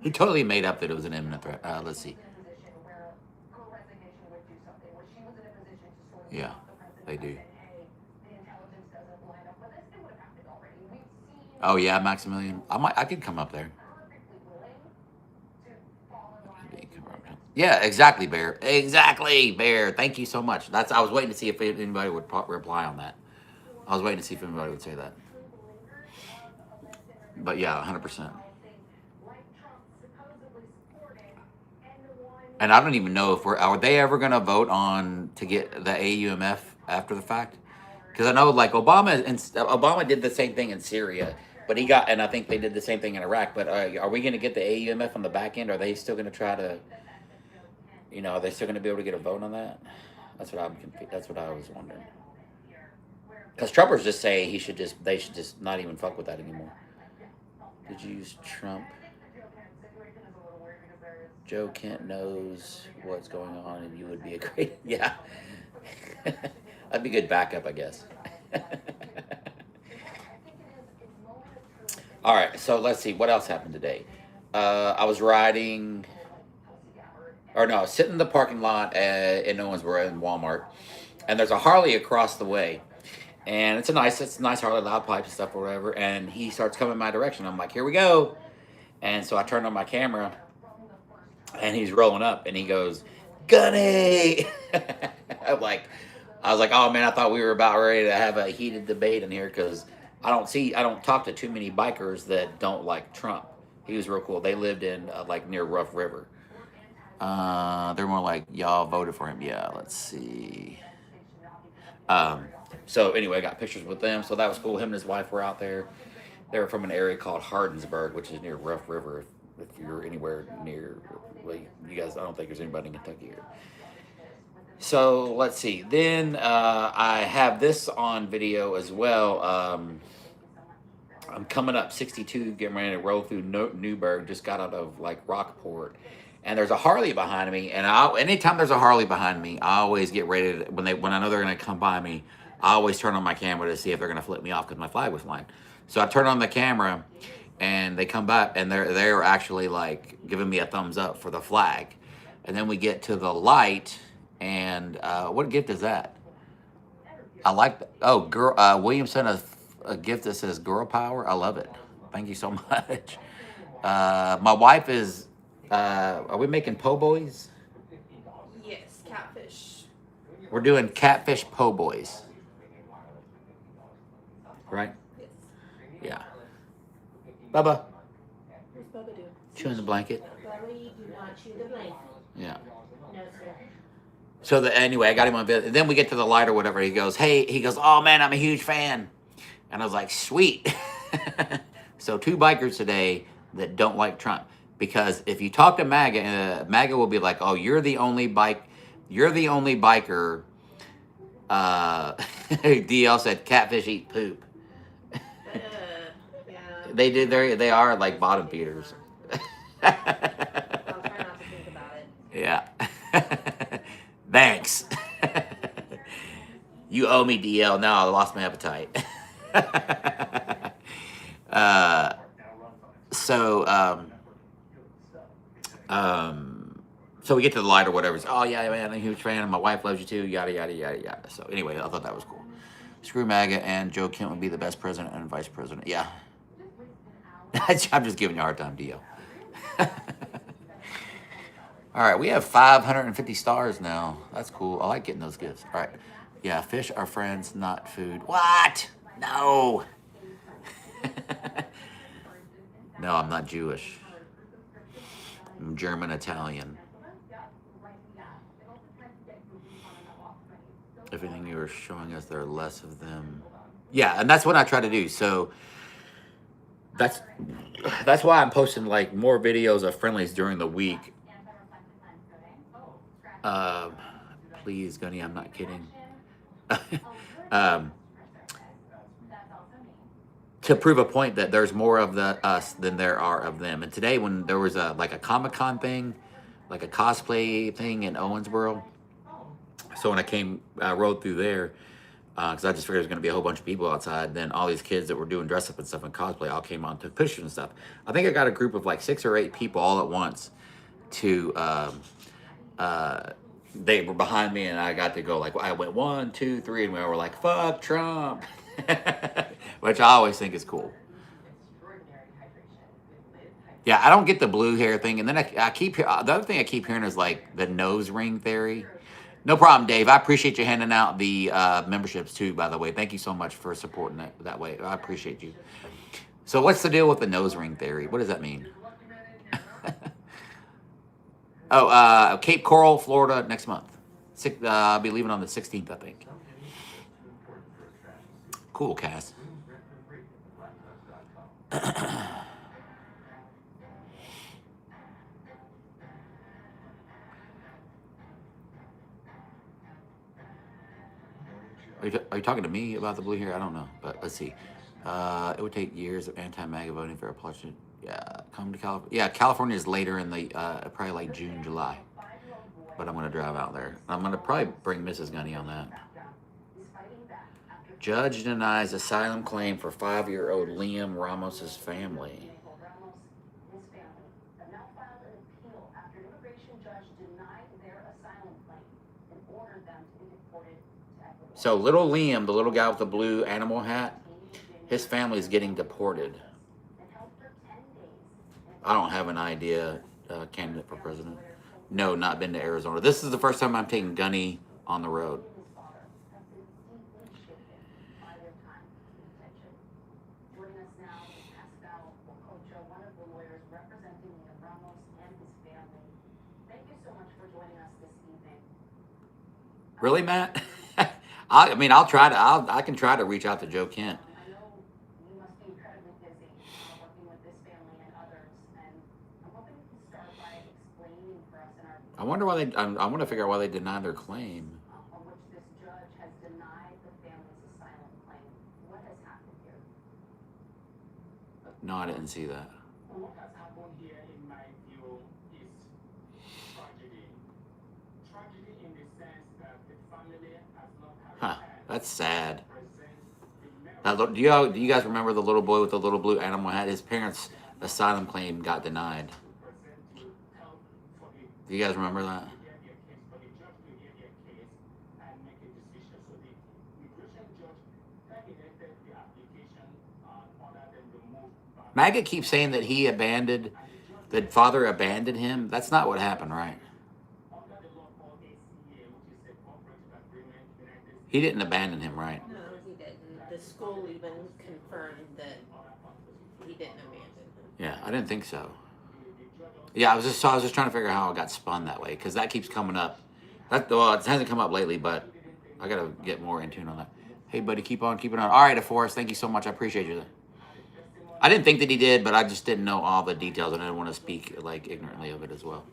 [SPEAKER 1] He totally made up that it was an imminent threat. Let's see. Yeah, they do. Oh yeah, Maximilian. I could come up there. Yeah, exactly, Bear. Exactly, Bear. Thank you so much. I was waiting to see if anybody would reply on that. I was waiting to see if anybody would say that. But yeah, 100%. And I don't even know if are they ever going to vote on to get the AUMF after the fact? Because I know like Obama did the same thing in Syria, but and I think they did the same thing in Iraq. But are we going to get the AUMF on the back end? Are they still going to try to, are they still going to be able to get a vote on that? That's what I was wondering. Because Trumpers just say they should just not even fuck with that anymore. Did you use Trump? Joe Kent knows what's going on, and you would be a great yeah. I'd be good backup, I guess. All right, so let's see what else happened today. I was riding, or no, I was sitting in the parking lot in Owensboro in Walmart, and there's a Harley across the way, and it's a nice Harley, loud pipes and stuff or whatever. And he starts coming my direction. I'm like, here we go. And so I turned on my camera, and he's rolling up, and he goes, Gunny. I'm like, I was like, oh man, I thought we were about ready to have a heated debate in here because I don't talk to too many bikers that don't like Trump. He was real cool. They lived in like near Rough River. They're more like y'all voted for him. Yeah, let's see. Um, so anyway, I got pictures with them. So that was cool. Him and his wife were out there. They were from an area called Hardensburg, which is near Rough River. If you're anywhere near, well, you guys, I don't think there's anybody in Kentucky here. So let's see. Then I have this on video as well. I'm coming up 62, getting ready to roll through Newburgh. Just got out of like Rockport, and there's a Harley behind me. And anytime there's a Harley behind me, I always get ready to, when I know they're going to come by me, I always turn on my camera to see if they're going to flip me off because my flag was flying. So I turn on the camera, and they come back, and they're actually like giving me a thumbs up for the flag. And then we get to the light, and what gift is that? I like that. Oh, girl, William sent a gift that says "Girl Power." I love it. Thank you so much. My wife is. Are we making po' boys?
[SPEAKER 2] Yes, catfish.
[SPEAKER 1] We're doing catfish po' boys. Right?
[SPEAKER 2] Yes.
[SPEAKER 1] Yeah. Bubba,
[SPEAKER 2] What's Bubba do?
[SPEAKER 1] chewing the blanket.
[SPEAKER 2] Bubba, you do not chew the blanket.
[SPEAKER 1] Yeah.
[SPEAKER 2] No, sir.
[SPEAKER 1] So anyway, I got him on video. Then we get to the light or whatever. He goes, oh man, I'm a huge fan. And I was like, sweet. So 2 bikers today that don't like Trump. Because if you talk to MAGA, MAGA will be like, oh, you're the only biker. DL said catfish eat poop.
[SPEAKER 2] Yeah.
[SPEAKER 1] They are like bottom feeders.
[SPEAKER 2] I'll try not to think about it.
[SPEAKER 1] Yeah. Thanks. You owe me, DL. Now I lost my appetite. So we get to the light or whatever. Oh yeah, man, I'm a huge fan. And my wife loves you too. Yada yada yada yada. So anyway, I thought that was cool. Screw MAGA, and Joe Kent would be the best president and vice president. Yeah. I'm just giving you a hard time, DL. All right, we have 550 stars now. That's cool. I like getting those gifts. All right. Yeah, fish are friends, not food. What? No. No, I'm not Jewish. I'm German Italian. Everything you were showing us, there are less of them. Yeah, and that's what I try to do. So that's why I'm posting like more videos of friendlies during the week. Please, Gunny, I'm not kidding. To prove a point that there's more of the us than there are of them. And today, when there was a Comic-Con thing, like a cosplay thing in Owensboro, so when I rode through there, because I just figured there's going to be a whole bunch of people outside. Then all these kids that were doing dress up and stuff and cosplay all came on, took pictures and stuff. I think I got a group of like 6 or 8 people all at once to. They were behind me, and I got to go like I went 1, 2, 3, and we were like "fuck Trump," which I always think is cool. Yeah, I don't get the blue hair thing, and then I keep the other thing I keep hearing is like the nose ring theory. No problem, Dave. I appreciate you handing out the memberships too. By the way, thank you so much for supporting that way. I appreciate you. So, what's the deal with the nose ring theory? What does that mean? Oh, Cape Coral, Florida, next month. I'll be leaving on the 16th, I think. Cool, Cass. Are you talking to me about the blue hair? I don't know, but let's see. It would take years of anti-MAGA voting for a election. come to California. Yeah, California is later in the probably like June, July. But I'm gonna drive out there. I'm gonna probably bring Mrs. Gunny on that. Judge denies asylum claim for 5-year-old Liam Ramos's family. So little Liam, the little guy with the blue animal hat, his family is getting deported. I don't have an idea. Candidate for president. No, not been to Arizona. This is the first time I'm taking Gunny on the road. Really, Matt? I mean, I'll try to. I can try to reach out to Joe Kent. I wonder why they. I want to figure out why they denied their claim. No, I didn't see that.
[SPEAKER 3] What has happened here, in my view, is tragedy. Tragedy in the sense that the family has not had
[SPEAKER 1] Huh? That's sad.
[SPEAKER 3] present
[SPEAKER 1] Now, look, do you guys remember the little boy with the little blue animal hat? His parents' asylum claim got denied.
[SPEAKER 3] to help for the
[SPEAKER 1] Do you guys remember that?
[SPEAKER 3] hear their case, for the judge to hear their case and make a decision. So the immigration judge terminated the application, ordered them to move back.
[SPEAKER 1] Maggot keeps saying that he abandoned, that father abandoned him. That's not what happened, right?
[SPEAKER 3] Under the law called ACA, which is a cooperative agreement, United States
[SPEAKER 1] He didn't abandon him, right?
[SPEAKER 2] No, he didn't. The school even confirmed that he didn't abandon him.
[SPEAKER 1] Yeah, I didn't think so. Yeah, I was just trying to figure out how it got spun that way because that keeps coming up. Well, it hasn't come up lately, but I gotta get more in tune on that. Hey, buddy, keep on keeping on. All right, DeForest, thank you so much. I appreciate you. I didn't think that he did, but I just didn't know all the details, and I didn't want to speak like ignorantly of it as well.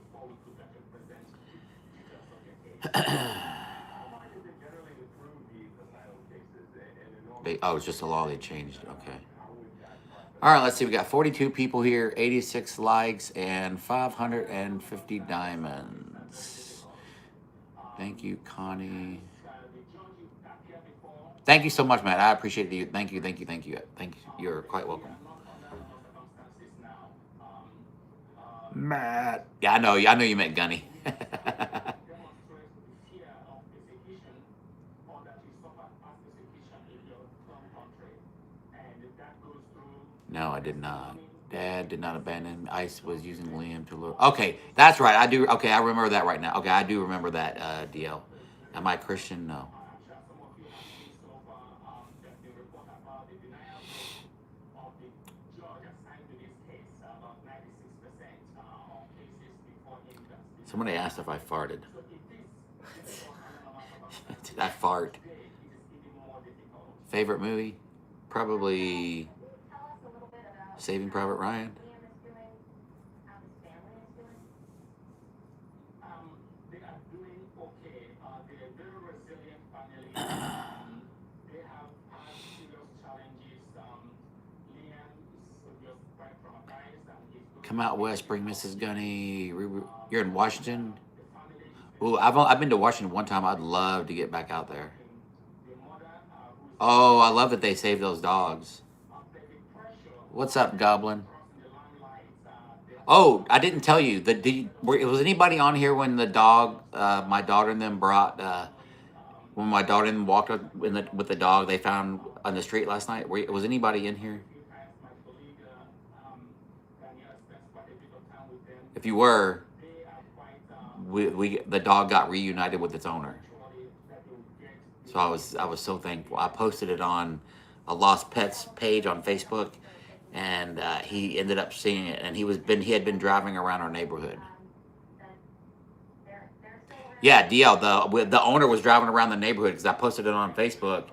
[SPEAKER 1] Oh, it's just a law they changed. Okay. All right, let's see. We got 42 people here, 86 likes, and 550 diamonds. Thank you, Connie. Thank you so much, Matt. I appreciate you. Thank you. You're quite welcome. Matt. Yeah, I know you meant Gunny. No, I did not. Dad did not abandon me. ICE was using Liam to lure. Okay, that's right. I do. Okay, I remember that right now. Okay, I do remember that, DL. Am I Christian? No. Somebody asked if I farted. Did I fart? Favorite movie? Probably Saving Private Ryan.
[SPEAKER 3] They are doing okay. They're a very resilient family. They have had serious challenges. Liam is just quite traumatized, and he's going
[SPEAKER 1] Come out west, bring Mrs. Gunny. You're in Washington? Ooh, I've been to Washington one time. I'd love to get back out there. Oh, I love that they saved those dogs. What's up, Goblin? Oh, I didn't tell you. Was anybody on here when the dog, my daughter and them brought, when my daughter and them walked with the dog they found on the street last night? Was anybody in here? If you were, the dog got reunited with its owner. So I was so thankful. I posted it on a Lost Pets page on Facebook, and he ended up seeing it, and he had been driving around our neighborhood. Yeah, DL, the owner was driving around the neighborhood because I posted it on Facebook,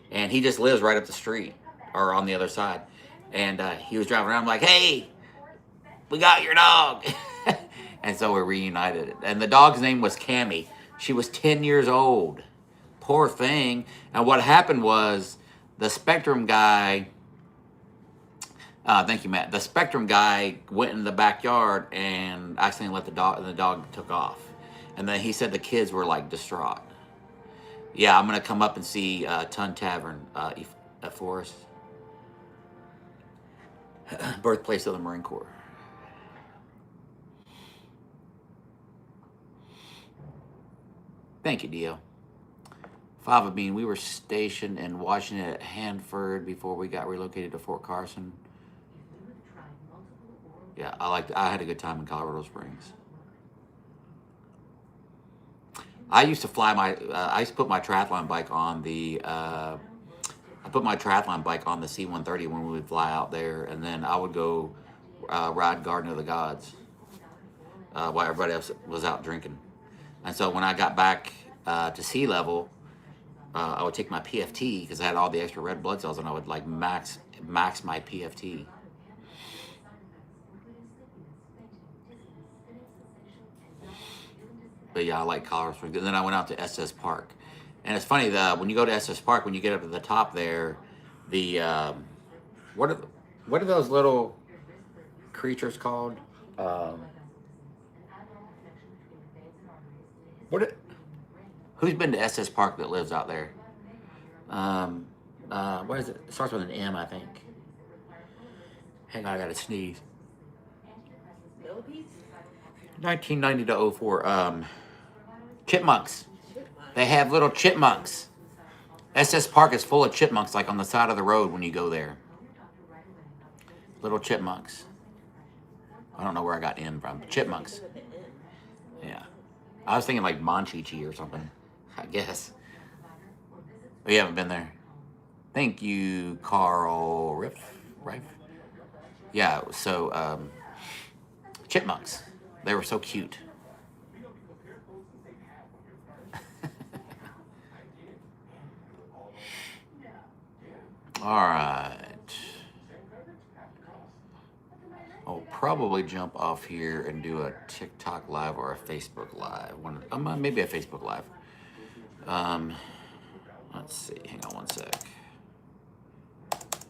[SPEAKER 1] and he just lives right up the street or on the other side, and he was driving around. I'm like, hey, we got your dog. And so we're reunited. And the dog's name was Cammy. She was 10 years old. Poor thing. And what happened was the Spectrum guy Thank you, Matt. The Spectrum guy went in the backyard and accidentally let the dog, and the dog took off. And then he said the kids were like distraught. Yeah, I'm gonna come up and see Ton Tavern at Forest, birthplace of the Marine Corps. Thank you, Dio. Fava Bean, we were stationed in Washington at Hanford before we got relocated to Fort Carson. Yeah, I had a good time in Colorado Springs. I used to fly I used to put my triathlon bike on the, I put my triathlon bike on the C-130 when we would fly out there, and then I would go ride Garden of the Gods while everybody else was out drinking. And so when I got back to sea level, I would take my PFT because I had all the extra red blood cells, and I would like max my PFT. But yeah, I like Colorado Springs. And then I went out to SS Park. And it's funny that when you go to SS Park, when you get up to the top there, the what are those little creatures called? Who's been to SS Park that lives out there? What is it? It starts with an M, I think. Hang on, I gotta sneeze.
[SPEAKER 2] Millipedes?
[SPEAKER 1] 1990 to 04. Chipmunks. They have little chipmunks. SS Park is full of chipmunks, like on the side of the road when you go there. Little chipmunks. I don't know where I got M from. Chipmunks. Yeah. I was thinking like Monchichi or something, I guess. Oh, you haven't been there? Thank you, Carl Riff? Yeah, so, chipmunks. They were so cute. All right. I'll probably jump off here and do a TikTok live or a Facebook live. Maybe a Facebook live. Let's see. Hang on one sec.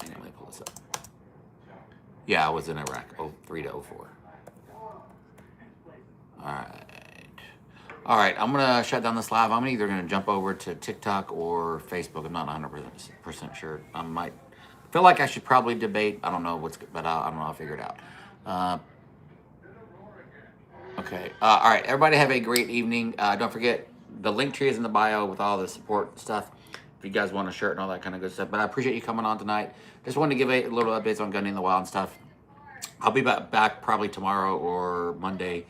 [SPEAKER 1] Hang on, let me pull this up. Yeah, I was in Iraq, 03 to 04. All right, I'm going to shut down this live. I'm either going to jump over to TikTok or Facebook. I'm not 100% sure. I might feel like I should probably debate. I don't know but I don't know. I'll figure it out. Okay. All right, everybody have a great evening. Don't forget, the link tree is in the bio with all the support stuff. If you guys want a shirt and all that kind of good stuff. But I appreciate you coming on tonight. Just wanted to give a little updates on Gunny in the Wild and stuff. I'll be back probably tomorrow or Monday.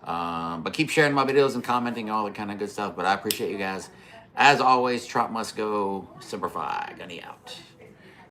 [SPEAKER 1] But keep sharing my videos and commenting and all that kind of good stuff. But I appreciate you guys. As always, Trump must go. Semper Fi. Gunny out.